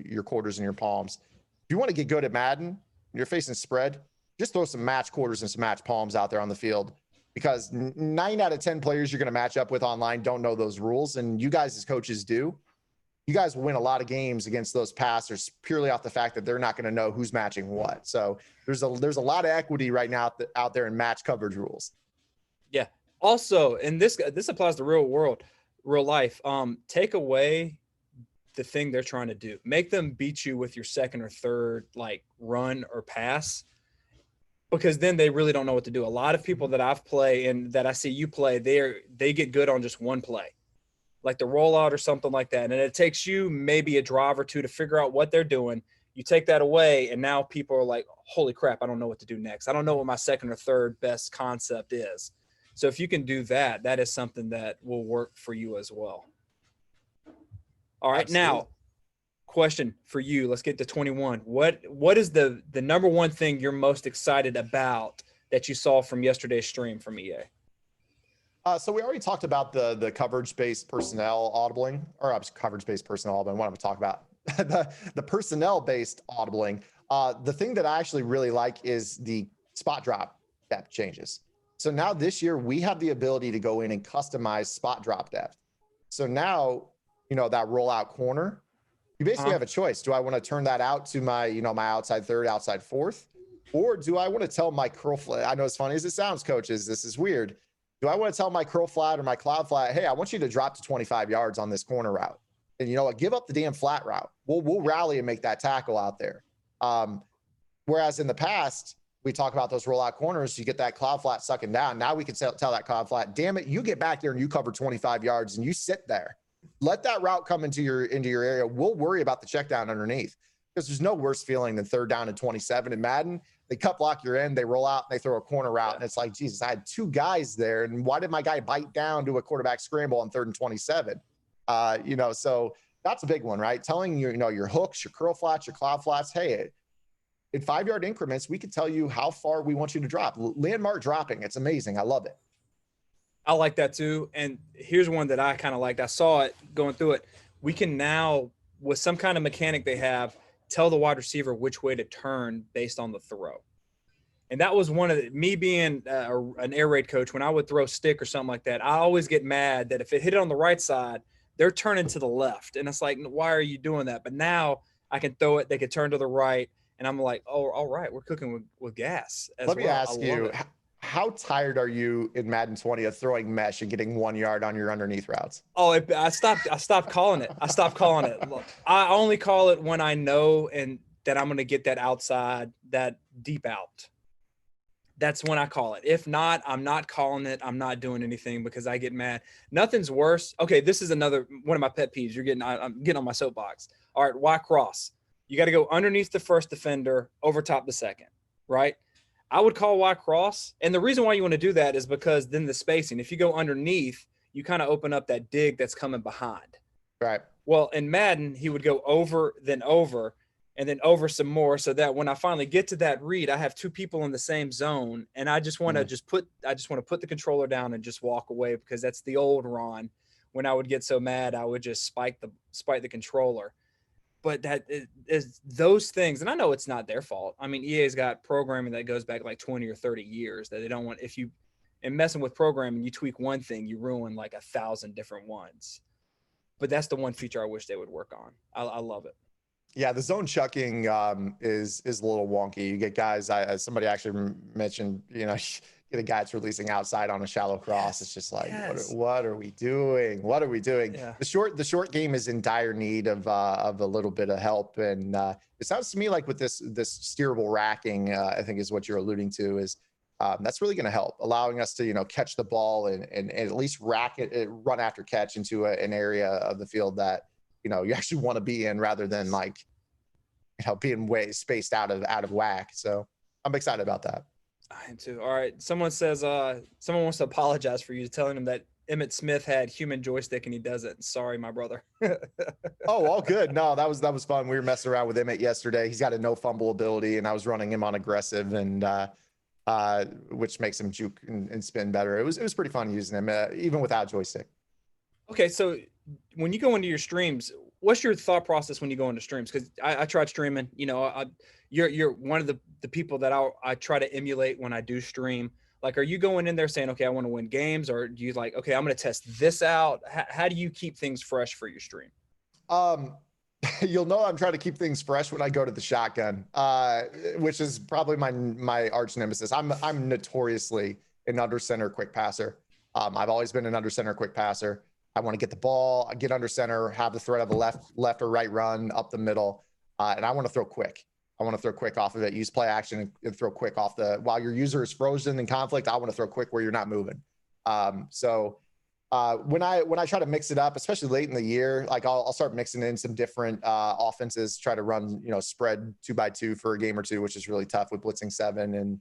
your quarters and your palms, if you want to get good at Madden, you're facing spread, just throw some match quarters and some match palms out there on the field, because 9 out of 10 players you're going to match up with online don't know those rules. And you guys as coaches do. You guys will win a lot of games against those passers purely off the fact that they're not going to know who's matching what. So there's a lot of equity right now out there in match coverage rules. Yeah. Also, and this applies to real life. Take away the thing they're trying to do. Make them beat you with your second or third like run or pass, because then they really don't know what to do. A lot of people that I've played and that I see you play, they get good on just one play, like the rollout or something like that. And it takes you maybe a drive or two to figure out what they're doing. You take that away, and now people are like, holy crap, I don't know what to do next. I don't know what my second or third best concept is. So if you can do that, that is something that will work for you as well. All right. Absolutely. Now, question for you. Let's get to 21. What is the number one thing you're most excited about that you saw from yesterday's stream from EA? So we already talked about the coverage-based personnel audibling, or coverage-based personnel audibling. What I'm talking about, the personnel-based audibling. The thing that I actually really like is the spot drop depth changes. So now this year we have the ability to go in and customize spot drop depth. So now, that rollout corner, you basically have a choice. Do I want to turn that out to my, my outside third, outside fourth, or do I want to tell my curl flat? I know, as funny as it sounds, coaches, this is weird. Do I want to tell my curl flat or my cloud flat, hey, I want you to drop to 25 yards on this corner route? And you know what? Give up the damn flat route. We'll rally and make that tackle out there. Whereas in the past, we talk about those rollout corners, you get that cloud flat sucking down. Now we can tell that cloud flat, damn it, you get back there and you cover 25 yards and you sit there. Let that route come into your area. We'll worry about the check down underneath, because there's no worse feeling than third down and 27 in Madden. They cut block your end, they roll out, and they throw a corner route. And it's like, Jesus, I had 2 guys there. And why did my guy bite down to a quarterback scramble on 3rd and 27? So that's a big one, right? Telling your hooks, your curl flats, your cloud flats, hey, in 5-yard increments, we can tell you how far we want you to drop. Landmark dropping. It's amazing. I love it. I like that too. And here's one that I kind of liked. I saw it going through it. We can now, with some kind of mechanic they have, tell the wide receiver which way to turn based on the throw. And that was one of me being an air raid coach. When I would throw stick or something like that, I always get mad that if it hit it on the right side, they're turning to the left. And it's like, why are you doing that? But now I can throw it. They can turn to the right. And I'm like, oh, all right, we're cooking with gas. Let me ask you, how tired are you in Madden 20 of throwing mesh and getting 1 yard on your underneath routes? Oh, I stopped calling it. I stopped calling it. I only call it when I know and that I'm going to get that outside, that deep out. That's when I call it. If not, I'm not calling it. I'm not doing anything because I get mad. Nothing's worse. Okay, this is another one of my pet peeves. I'm getting on my soapbox. All right, Y cross. You got to go underneath the first defender, over top the second, right? I would call Y cross. And the reason why you want to do that is because then the spacing, if you go underneath, you kind of open up that dig that's coming behind. Right. Well, in Madden, he would go over, and then over some more, so that when I finally get to that read, I have 2 people in the same zone. And I just want to put the controller down and just walk away, because that's the old Ron. When I would get so mad, I would just spike the controller. But that is those things, and I know it's not their fault. I mean, EA's got programming that goes back like 20 or 30 years that they don't want. If you and messing with programming, you tweak one thing, you ruin like 1,000 different ones. But that's the one feature I wish they would work on. I love it. Yeah, the zone chucking is a little wonky. You get guys, as somebody actually mentioned, get a guy that's releasing outside on a shallow cross. It's just like, what are we doing? What are we doing? Yeah. The short game is in dire need of a little bit of help. And it sounds to me like with this steerable racking, I think is what you're alluding to, is that's really going to help, allowing us to catch the ball and at least rack it, run after catch into an area of the field that you actually want to be in, rather than like being way spaced out of whack. So I'm excited about that. I am too. All right. Someone says someone wants to apologize for you telling him that Emmitt Smith had human joystick and he doesn't. Sorry, my brother. Oh, all good. No, that was fun. We were messing around with Emmitt yesterday. He's got a no fumble ability, and I was running him on aggressive, and which makes him juke and spin better. It was pretty fun using him, even without joystick. Okay, so when you go into your streams, what's your thought process when you go into streams? Because I tried streaming. You know, you're one of the people that I try to emulate when I do stream. Like, are you going in there saying, okay, I want to win games, or do you like, okay, I'm going to test this out? How do you keep things fresh for your stream? You'll know I'm trying to keep things fresh when I go to the shotgun, which is probably my arch nemesis. I'm notoriously an under center quick passer. I've always been an under center quick passer. I want to get the ball, get under center, have the threat of a left or right run up the middle, and I want to throw quick. I want to throw quick off of it. Use play action and throw quick off while your user is frozen in conflict. I want to throw quick where you're not moving. When I try to mix it up, especially late in the year, like I'll start mixing in some different offenses, try to run, spread 2x2 for a game or two, which is really tough with blitzing 7. And,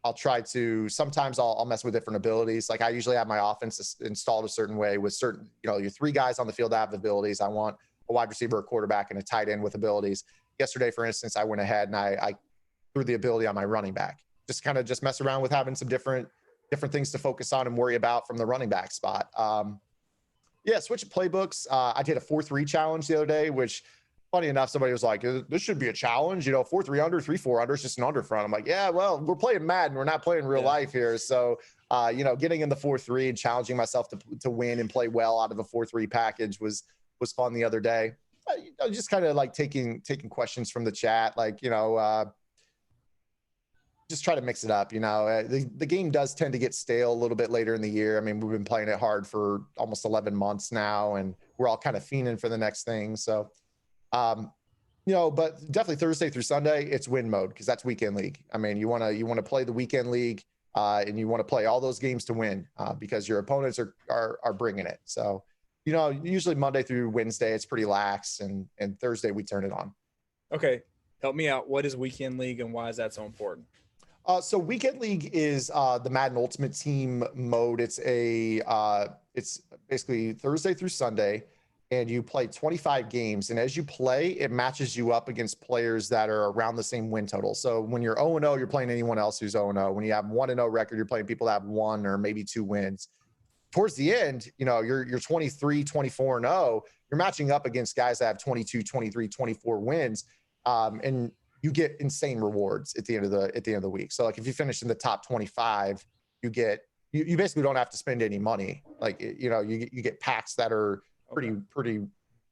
I'll try to, sometimes I'll mess with different abilities. Like I usually have my offense installed a certain way with certain, your 3 guys on the field that have abilities. I want a wide receiver, a quarterback, and a tight end with abilities. Yesterday, for instance, I went ahead and I threw the ability on my running back. Just mess around with having some different things to focus on and worry about from the running back spot. Switch playbooks. I did a 4-3 challenge the other day, which funny enough, somebody was like, this should be a challenge, 4-3 under, 3-4 under, it's just an under front. I'm like, yeah, well, we're playing Madden. We're not playing real life here. So, getting in the 4-3 and challenging myself to win and play well out of a 4-3 package was fun the other day. Just kind of like taking questions from the chat, like, just try to mix it up. The game does tend to get stale a little bit later in the year. I mean, we've been playing it hard for almost 11 months now, and we're all kind of fiending for the next thing. So, but definitely Thursday through Sunday, it's win mode because that's weekend league. I mean, you want to play the weekend league, and you want to play all those games to win because your opponents are bringing it. So, usually Monday through Wednesday, it's pretty lax, and Thursday we turn it on. Okay. Help me out. What is weekend league and why is that so important? So weekend league is the Madden Ultimate Team mode. It's basically Thursday through Sunday, and you play 25 games. And as you play, it matches you up against players that are around the same win total. So when you're 0-0, you're playing anyone else who's 0-0. When you have 1-0 record, you're playing people that have 1 or maybe 2 wins. Towards the end, you're 23, 24-0. You're matching up against guys that have 22, 23, 24 wins, and you get insane rewards at the end of the week. So like if you finish in the top 25, you basically don't have to spend any money. Like you get packs that are pretty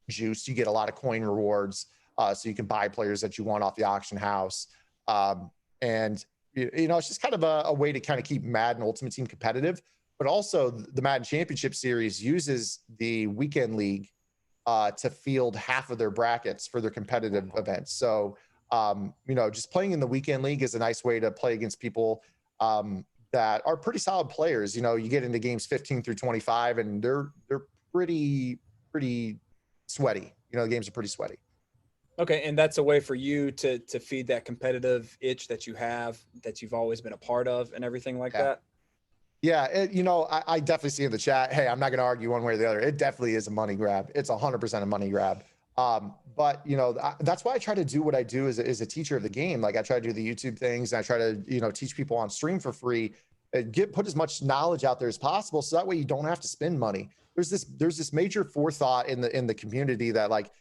juiced. You get a lot of coin rewards, so you can buy players that you want off the auction house. And it's just kind of a way to kind of keep Madden Ultimate Team competitive. But also the Madden Championship Series uses the weekend league to field half of their brackets for their competitive events. So just playing in the weekend league is a nice way to play against people that are pretty solid players. You get into games 15 through 25 and they're pretty sweaty. The games are pretty sweaty. Okay. And that's a way for you to feed that competitive itch that you have, that you've always been a part of and everything like that. Yeah. I definitely see in the chat, hey, I'm not going to argue one way or the other. It definitely is a money grab. It's 100% a money grab. But that's why I try to do what I do as a teacher of the game. Like I try to do the YouTube things, and I try to, teach people on stream for free, put as much knowledge out there as possible. So that way you don't have to spend money. There's this major forethought in the community that like,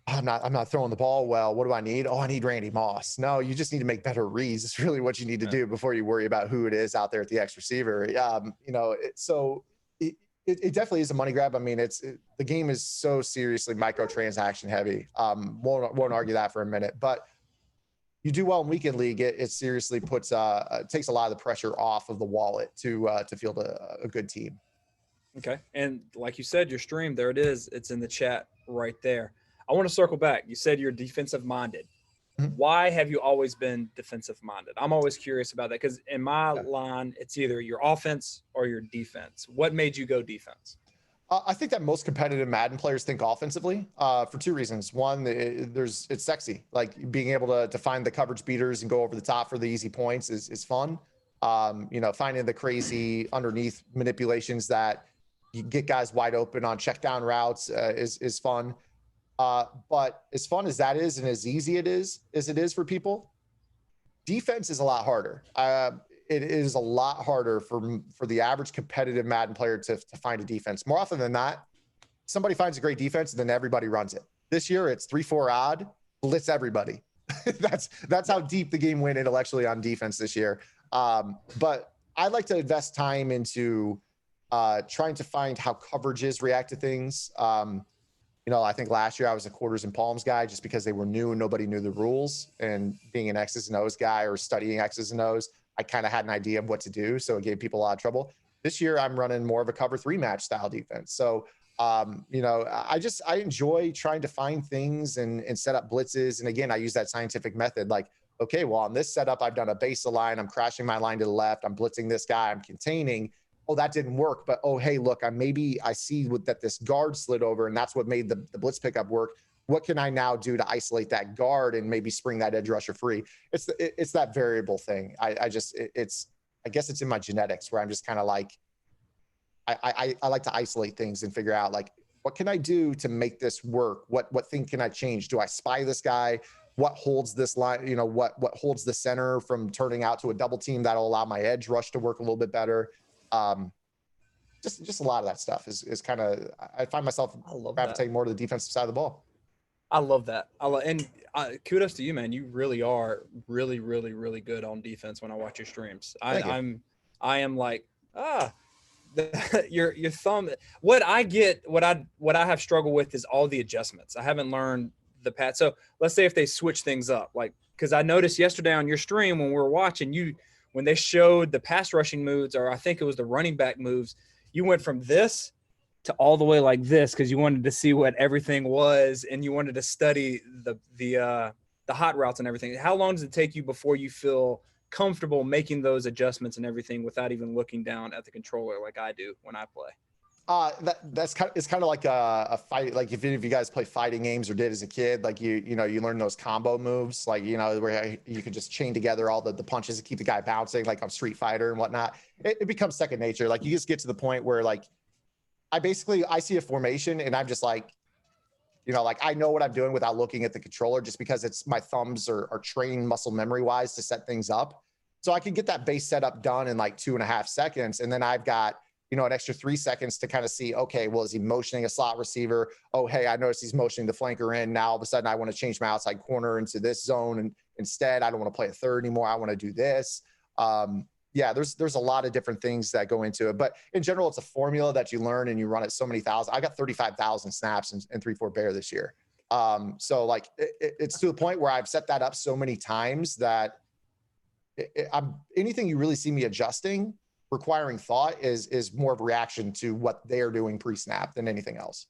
I'm not throwing the ball well. What do I need? Oh, I need Randy Moss. No, you just need to make better reads. It's really what you need to do before you worry about who it is out there at the X receiver. So it definitely is a money grab. I mean, the game is so seriously microtransaction heavy. Won't argue that for a minute, but you do well in weekend league. It seriously takes a lot of the pressure off of the wallet to field a good team. Okay. And like you said, your stream, there it is. It's in the chat right there. I want to circle back. You said you're defensive minded. Mm-hmm. Why have you always been defensive minded? I'm always curious about that because in my line, it's either your offense or your defense. What made you go defense? I think that most competitive Madden players think offensively for two reasons. One, it's sexy. Like being able to find the coverage beaters and go over the top for the easy points is fun. Finding the crazy underneath manipulations that you get guys wide open on check down routes is fun. But as fun as that is, and as easy as it is for people, defense is a lot harder. It is a lot harder for the average competitive Madden player to find a defense. More often than not, somebody finds a great defense and then everybody runs it. This year, it's 3-4 odd, blitz everybody. that's how deep the game went intellectually on defense this year. But I like to invest time into trying to find how coverages react to things. I think last year I was a quarters and palms guy just because they were new and nobody knew the rules. And being an X's and O's guy or studying X's and O's, I kind of had an idea of what to do. So it gave people a lot of trouble. This year I'm running more of a cover 3 match style defense. So, I enjoy trying to find things and set up blitzes. And again, I use that scientific method. Like, okay, well, on this setup, I've done a base line. I'm crashing my line to the left. I'm blitzing this guy. I'm containing. Oh, that didn't work. But, oh, hey, look, I see that this guard slid over and that's what made the blitz pickup work. What can I now do to isolate that guard and maybe spring that edge rusher free? It's that variable thing. I guess it's in my genetics where I'm just kind of like, I like to isolate things and figure out like, what can I do to make this work? What thing can I change? Do I spy this guy? What holds this line? What holds the center from turning out to a double team that'll allow my edge rush to work a little bit better? Just a lot of that stuff is kind of, I find myself gravitating more to the defensive side of the ball. I love that. Kudos to you, man. You really are really, really, really good on defense when I watch your streams. I am like, your thumb. What I have struggled with is all the adjustments. I haven't learned the pat. So let's say if they switch things up, like, because I noticed yesterday on your stream when we were watching you, when they showed the pass rushing moves, or I think it was the running back moves, you went from this to all the way like this because you wanted to see what everything was and you wanted to study the hot routes and everything. How long does it take you before you feel comfortable making those adjustments and everything without even looking down at the controller like I do when I play? It's kind of like a fight. Like if any of you guys play fighting games or did as a kid, like you learn those combo moves, like where you can just chain together all the punches to keep the guy bouncing, like on Street Fighter and whatnot. It becomes second nature. Like you just get to the point where like I see a formation and I'm just like, like I know what I'm doing without looking at the controller just because it's my thumbs are trained muscle memory wise to set things up. So I can get that base setup done in like 2.5 seconds. And then I've got, an extra 3 seconds to kind of see, okay, well, is he motioning a slot receiver? Oh, hey, I noticed he's motioning the flanker in. Now all of a sudden I want to change my outside corner into this zone. And instead I don't want to play a third anymore. I want to do this. There's a lot of different things that go into it, but in general, it's a formula that you learn and you run it so many thousand. I got 35,000 snaps in 3-4 Bear this year. So like it's to the point where I've set that up so many times that anything you really see me adjusting, requiring thought is more of a reaction to what they are doing pre-snap than anything else.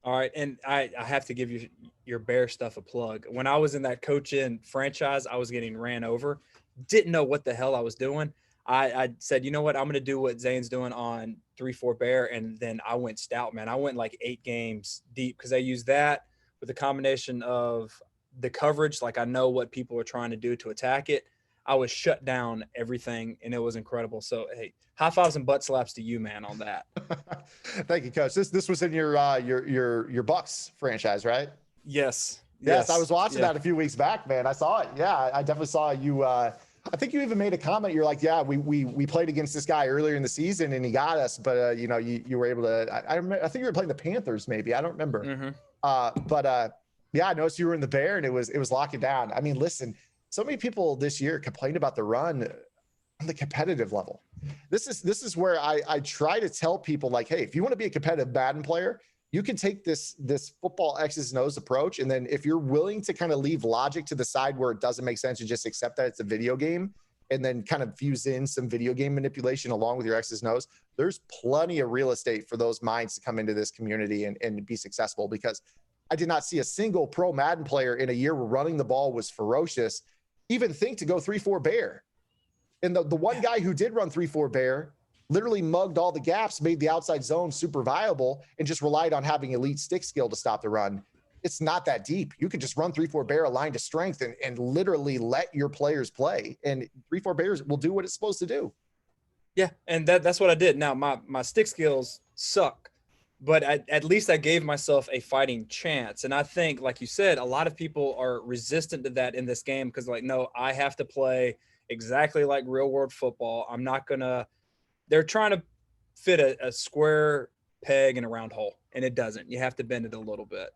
All right. And I have to give you your Bear stuff a plug. When I was in that coach-in franchise, I was getting ran over. Didn't know what the hell I was doing. I said, you know what? I'm going to do what Zane's doing on 3-4 Bear. And then I went stout, man. I went like 8 games deep because I used that with a combination of the coverage. Like I know what people are trying to do to attack it. I was shut down everything and it was incredible. So, hey, high fives and butt slaps to you, man, on that. Thank you, Coach. This was in your Bucks franchise, right? Yes. Yes. I was watching that a few weeks back, man. I saw it. Yeah. I definitely saw you. I think you even made a comment. You're like, yeah, we played against this guy earlier in the season and he got us, but you were able to, I think you were playing the Panthers maybe. I don't remember. Mm-hmm. Yeah, I noticed you were in the Bear and it was locking down. I mean, listen, so many people this year complained about the run on the competitive level. This is where I try to tell people like, hey, if you want to be a competitive Madden player, you can take this football X's and O's approach. And then if you're willing to kind of leave logic to the side where it doesn't make sense and just accept that it's a video game and then kind of fuse in some video game manipulation along with your X's and O's, there's plenty of real estate for those minds to come into this community and be successful, because I did not see a single pro Madden player in a year where running the ball was ferocious even think to go 3-4 Bear. And the one guy who did run 3-4 Bear literally mugged all the gaps, made the outside zone super viable, and just relied on having elite stick skill to stop the run. It's not that deep. You can just run 3-4 bear aligned to strength and literally let your players play. And 3-4 bears will do what it's supposed to do. Yeah, and that's what I did. Now my stick skills suck, but at least I gave myself a fighting chance. And I think, like you said, a lot of people are resistant to that in this game because, like, no, I have to play exactly like real world football. I'm not gonna. They're trying to fit a square peg in a round hole, and it doesn't. You have to bend it a little bit.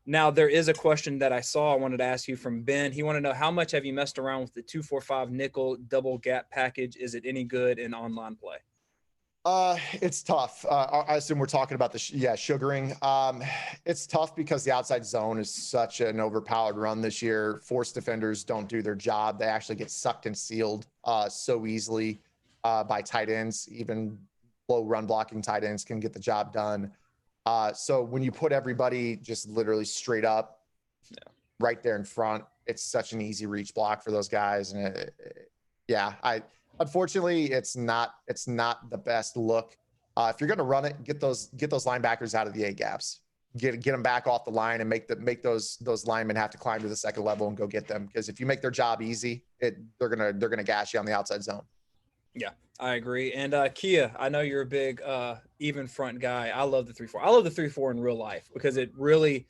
Now, there is a question that I saw I wanted to ask you from Ben. He wanted to know, how much have you messed around with the 245 nickel double gap package? Is it any good in online play? It's tough. I assume we're talking about the sugaring. It's tough because the outside zone is such an overpowered run this year. Force defenders don't do their job. They actually get sucked and sealed so easily by tight ends. Even low run blocking tight ends can get the job done. So when you put everybody just literally straight up, right there in front, it's such an easy reach block for those guys. And unfortunately, it's not the best look. If you're going to run it, get those linebackers out of the A gaps, get them back off the line, and make those linemen have to climb to the second level and go get them. Because if you make their job easy, they're gonna gash you on the outside zone. Yeah, I agree. And Kia, I know you're a big even front guy. I love the 3-4. I love the 3-4 in real life because it really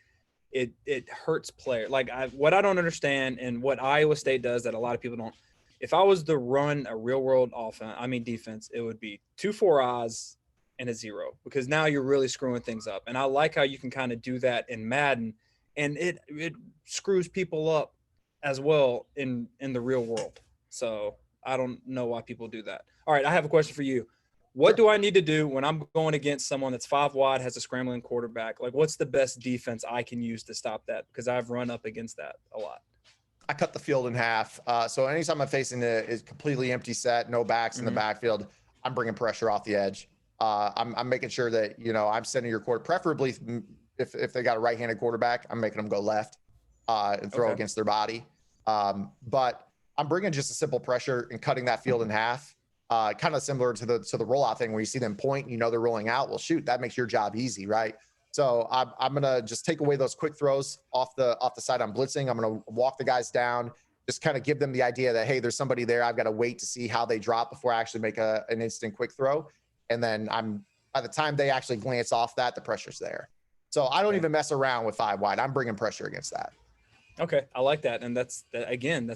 it hurts player. Like what I don't understand and what Iowa State does that a lot of people don't. If I was to run a real world defense, it would be 2 4 eyes and a 0, because now you're really screwing things up. And I like how you can kind of do that in Madden, and it screws people up as well in the real world. So I don't know why people do that. All right, I have a question for you. What do I need to do when I'm going against someone that's 5 wide, has a scrambling quarterback? Like, what's the best defense I can use to stop that? Because I've run up against that a lot. I cut the field in half. So anytime I'm facing a completely empty set, no backs in the backfield, I'm bringing pressure off the edge. I'm making sure that, I'm sending your quarter, preferably if they got a right-handed quarterback, I'm making them go left and throw against their body. But I'm bringing just a simple pressure and cutting that field in half. Kind of similar to the rollout thing where you see them point, they're rolling out. Well, shoot, that makes your job easy, right? So I'm gonna just take away those quick throws off the side I'm blitzing. I'm gonna walk the guys down, just kind of give them the idea that, hey, there's somebody there. I've got to wait to see how they drop before I actually make an instant quick throw. And then by the time they actually glance off that, the pressure's there. So I don't even mess around with 5 wide. I'm bringing pressure against that. Okay, I like that. And that's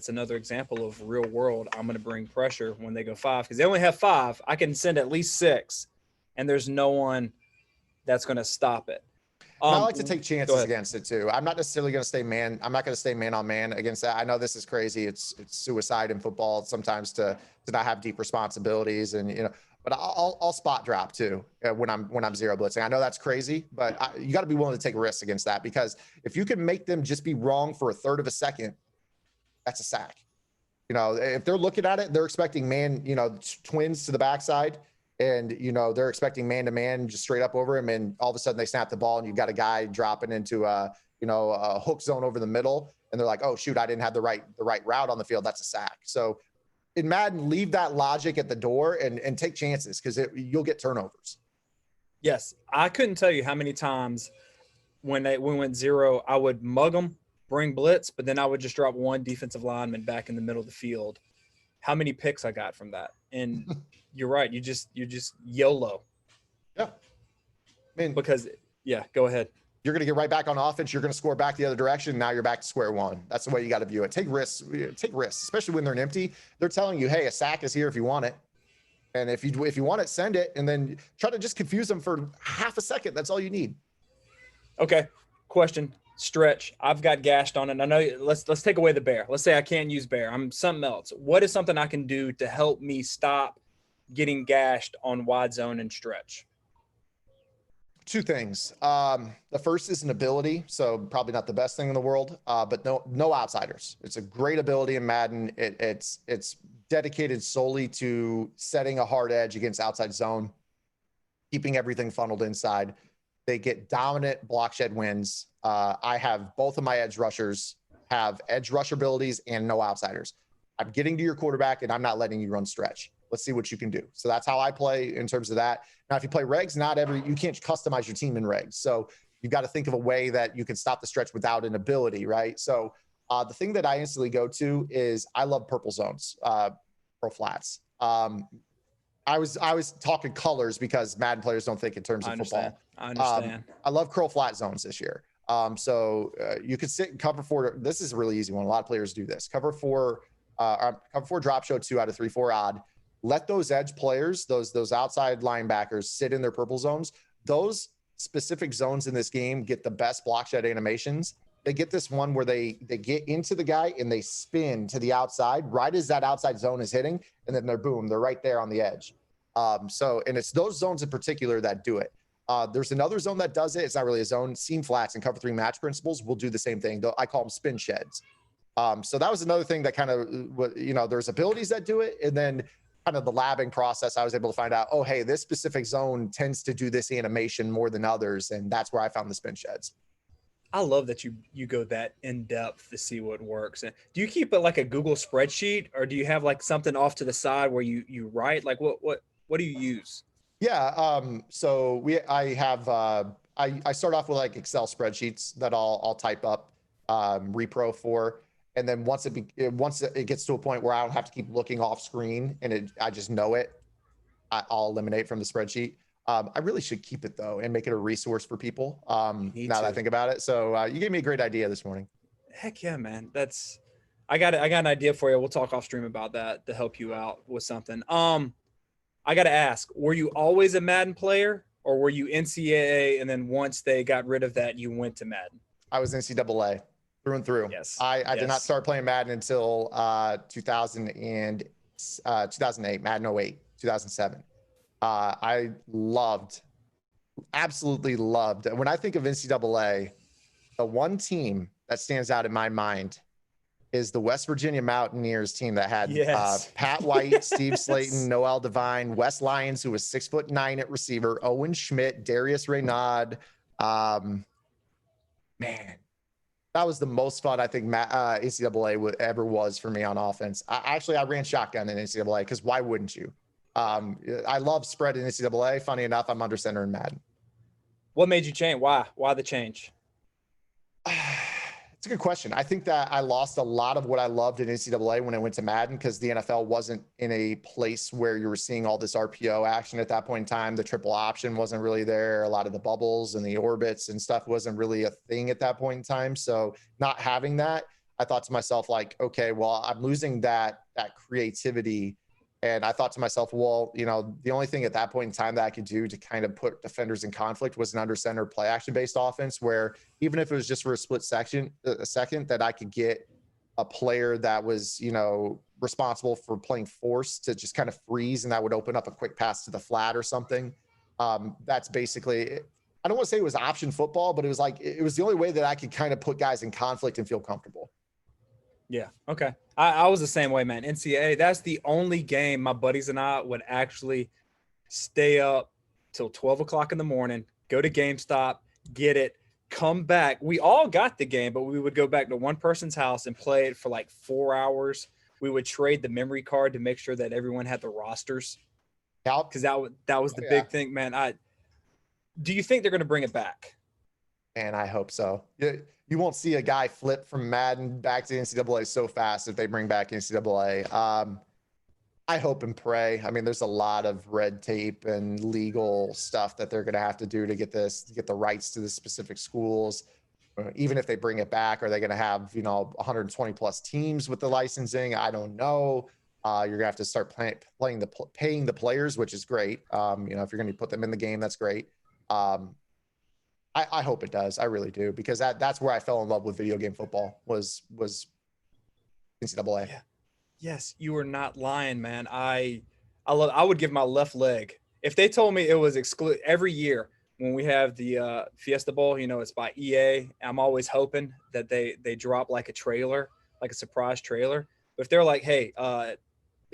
another example of real world. I'm going to bring pressure when they go 5, because they only have 5. I can send at least 6, and there's no one that's going to stop it. I like to take chances against it too. I'm not necessarily going to stay man. I'm not going to stay man on man against that. I know this is crazy. It's suicide in football sometimes to not have deep responsibilities, and but I'll spot drop too when I'm zero blitzing. I know that's crazy, but you got to be willing to take risks against that, because if you can make them just be wrong for a third of a second, that's a sack. If they're looking at it, they're expecting twins to the backside, and they're expecting man-to-man just straight up over him, and all of a sudden they snap the ball and you've got a guy dropping into a hook zone over the middle, and they're like, oh shoot, I didn't have the right route on the field. That's a sack. So in Madden, leave that logic at the door and take chances, because you'll get turnovers. Yes, I couldn't tell you how many times when we went 0, I would mug them, bring blitz, but then I would just drop one defensive lineman back in the middle of the field. How many picks I got from that? And you're right. You just YOLO. Yeah. Go ahead. You're going to get right back on offense. You're going to score back the other direction. Now you're back to square one. That's the way you got to view it. Take risks, especially when they're empty. They're telling you, hey, a sack is here if you want it. And if you want it, send it. And then try to just confuse them for half a second. That's all you need. Okay. Question. Stretch. I've got gashed on it. I know. Let's take away the bear. Let's say I can't use bear. I'm something else. What is something I can do to help me stop getting gashed on wide zone and stretch? 2 things. The first is an ability, so probably not the best thing in the world, but no outsiders. It's a great ability in Madden. It's dedicated solely to setting a hard edge against outside zone, keeping everything funneled inside. They get dominant block shed wins. I have both of my edge rushers have edge rush abilities and no outsiders. I'm getting to your quarterback and I'm not letting you run stretch. Let's see what you can do. So that's how I play in terms of that. Now, if you play regs, you can't customize your team in regs. So you've got to think of a way that you can stop the stretch without an ability, right? So the thing that I instantly go to is I love purple zones, pro flats. I was talking colors because Madden players don't think in terms of football. I understand. I love curl flat zones this year. So you could sit and cover four. This is a really easy one. A lot of players do this. Cover four drop show 2 out of 3, 4 odd. Let those edge players, those outside linebackers, sit in their purple zones. Those specific zones in this game get the best block shed animations. They get this one where they get into the guy and they spin to the outside right as that outside zone is hitting, and then they're right there on the edge. And it's those zones in particular that do it. There's another zone that does it. It's not really a zone. Seam flats and cover 3 match principles will do the same thing. I call them spin sheds. So that was another thing that kind of, there's abilities that do it, and then kind of the labbing process, I was able to find out, oh, hey, this specific zone tends to do this animation more than others, and that's where I found the spin sheds. I love that you go that in depth to see what works. And do you keep it like a Google spreadsheet, or do you have like something off to the side where you write? Like what do you use? Yeah. So I start off with like Excel spreadsheets that I'll type up repro for. And then once it gets to a point where I don't have to keep looking off screen and I just know it, I'll eliminate from the spreadsheet. I really should keep it though and make it a resource for people. Now that I think about it. So you gave me a great idea this morning. Heck yeah, man. I got an idea for you. We'll talk off stream about that to help you out with something. I got to ask, were you always a Madden player, or were you NCAA and then once they got rid of that, you went to Madden? I was NCAA. Through and through. Yes. I did not start playing Madden until 2008, Madden 08, 2007. I absolutely loved. When I think of NCAA, the one team that stands out in my mind is the West Virginia Mountaineers team that had Pat White, Steve Slayton, Noel Devine, Wes Lyons, who was 6'9" at receiver, Owen Schmidt, Darius Reynaud. Man. That was the most fun I think NCAA ever was for me on offense. I ran shotgun in NCAA because why wouldn't you? I love spread in NCAA. Funny enough, I'm under center in Madden. What made you change? Why the change? It's a good question. I think that I lost a lot of what I loved in NCAA when I went to Madden because the NFL wasn't in a place where you were seeing all this RPO action at that point in time. The triple option wasn't really there. A lot of the bubbles and the orbits and stuff wasn't really a thing at that point in time. So not having that, I thought to myself, like, okay, well, I'm losing that creativity. And I thought to myself, well, the only thing at that point in time that I could do to kind of put defenders in conflict was an under center play action based offense, where even if it was just for a second, that I could get a player that was, responsible for playing force to just kind of freeze, and that would open up a quick pass to the flat or something. That's basically, I don't want to say it was option football, but it was the only way that I could kind of put guys in conflict and feel comfortable. Yeah. Okay. I was the same way, man. NCAA, that's the only game my buddies and I would actually stay up till 12 o'clock in the morning, go to GameStop, get it, come back. We all got the game, but we would go back to one person's house and play it for like 4 hours. We would trade the memory card to make sure that everyone had the rosters. Because that was the big thing, man. Do you think they're going to bring it back? And I hope so. You won't see a guy flip from Madden back to NCAA so fast if they bring back NCAA. I hope and pray. I mean, there's a lot of red tape and legal stuff that they're going to have to do to get the rights to the specific schools. Even if they bring it back, are they going to have 120 plus teams with the licensing? I don't know. You're going to have to start paying the players, which is great. If you're going to put them in the game, that's great. I hope it does. I really do, because that's where I fell in love with video game football was NCAA. Yeah. Yes, you are not lying, man. I would give my left leg. If they told me it was every year when we have the Fiesta Bowl, it's by EA. I'm always hoping that they drop like a trailer, like a surprise trailer. But if they're like, hey,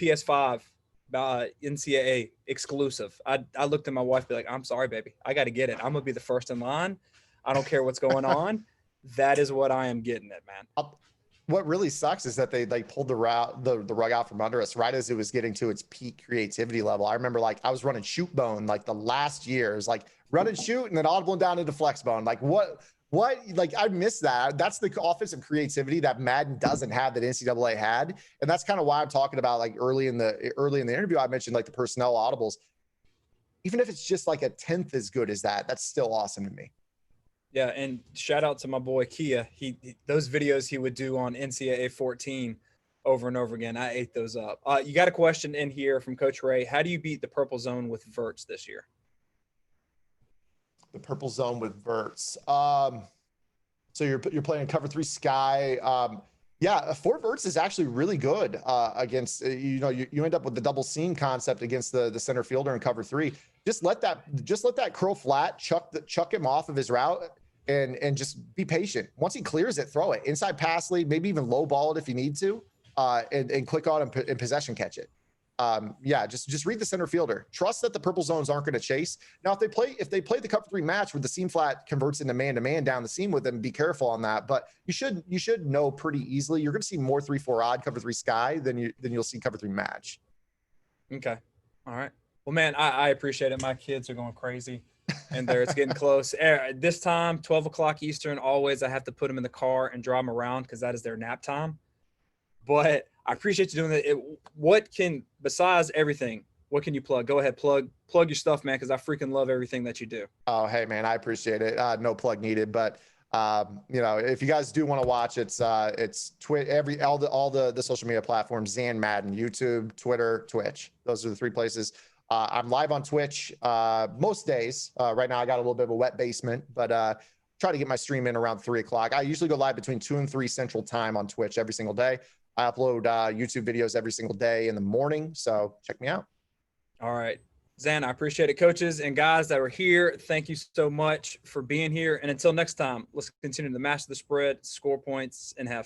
PS5 NCAA exclusive, I looked at my wife, be like, I'm sorry, baby, I got to get it. I'm gonna be the first in line. I don't care what's going on. That is what I am getting at, man. what really sucks is that they like pulled the rug out from under us right as it was getting to its peak creativity level. I remember like I was running shoot bone like the last years, like run and shoot and then audible and down into flex bone. Like what like I miss that. That's the offensive creativity that Madden doesn't have that NCAA had. And that's kind of why I'm talking about like early in the interview, I mentioned like the personnel audibles. Even if it's just like a 10th as good as that, that's still awesome to me. Yeah, and shout out to my boy Kia. He those videos he would do on NCAA 14 over and over again. I ate those up. You got a question in here from Coach Ray. How do you beat the purple zone with verts this year? The purple zone with verts. So you're playing cover 3 sky. Yeah, 4 verts is actually really good against, you end up with the double seam concept against the center fielder in cover 3. Just let that curl flat, chuck him off of his route and just be patient. Once he clears it, throw it inside pass lead, maybe even low ball it if you need to, and click on and possession catch it. Yeah, just read the center fielder. Trust that the purple zones aren't going to chase. Now, if they play the cover 3 match where the seam flat converts into man-to-man down the seam with them, be careful on that. But you should know pretty easily. You're going to see more 3-4 odd cover 3 sky than you'll see cover 3 match. Okay, all right. Well, man, I appreciate it. My kids are going crazy, and it's getting close. This time, 12 o'clock Eastern. Always, I have to put them in the car and drive them around because that is their nap time. But I appreciate you doing that. Besides everything, what can you plug? Go ahead, plug your stuff, man, because I freaking love everything that you do. Oh, hey, man, I appreciate it. No plug needed, but if you guys do want to watch, it's Twitch, all the social media platforms, ZanMadden, YouTube, Twitter, Twitch. Those are the 3 places. I'm live on Twitch most days. Right now, I got a little bit of a wet basement, but try to get my stream in around 3 o'clock. I usually go live between 2 and 3 Central Time on Twitch every single day. I upload YouTube videos every single day in the morning, so check me out. All right. Zan, I appreciate it. Coaches and guys that were here, thank you so much for being here. And until next time, let's continue to master the spread, score points, and have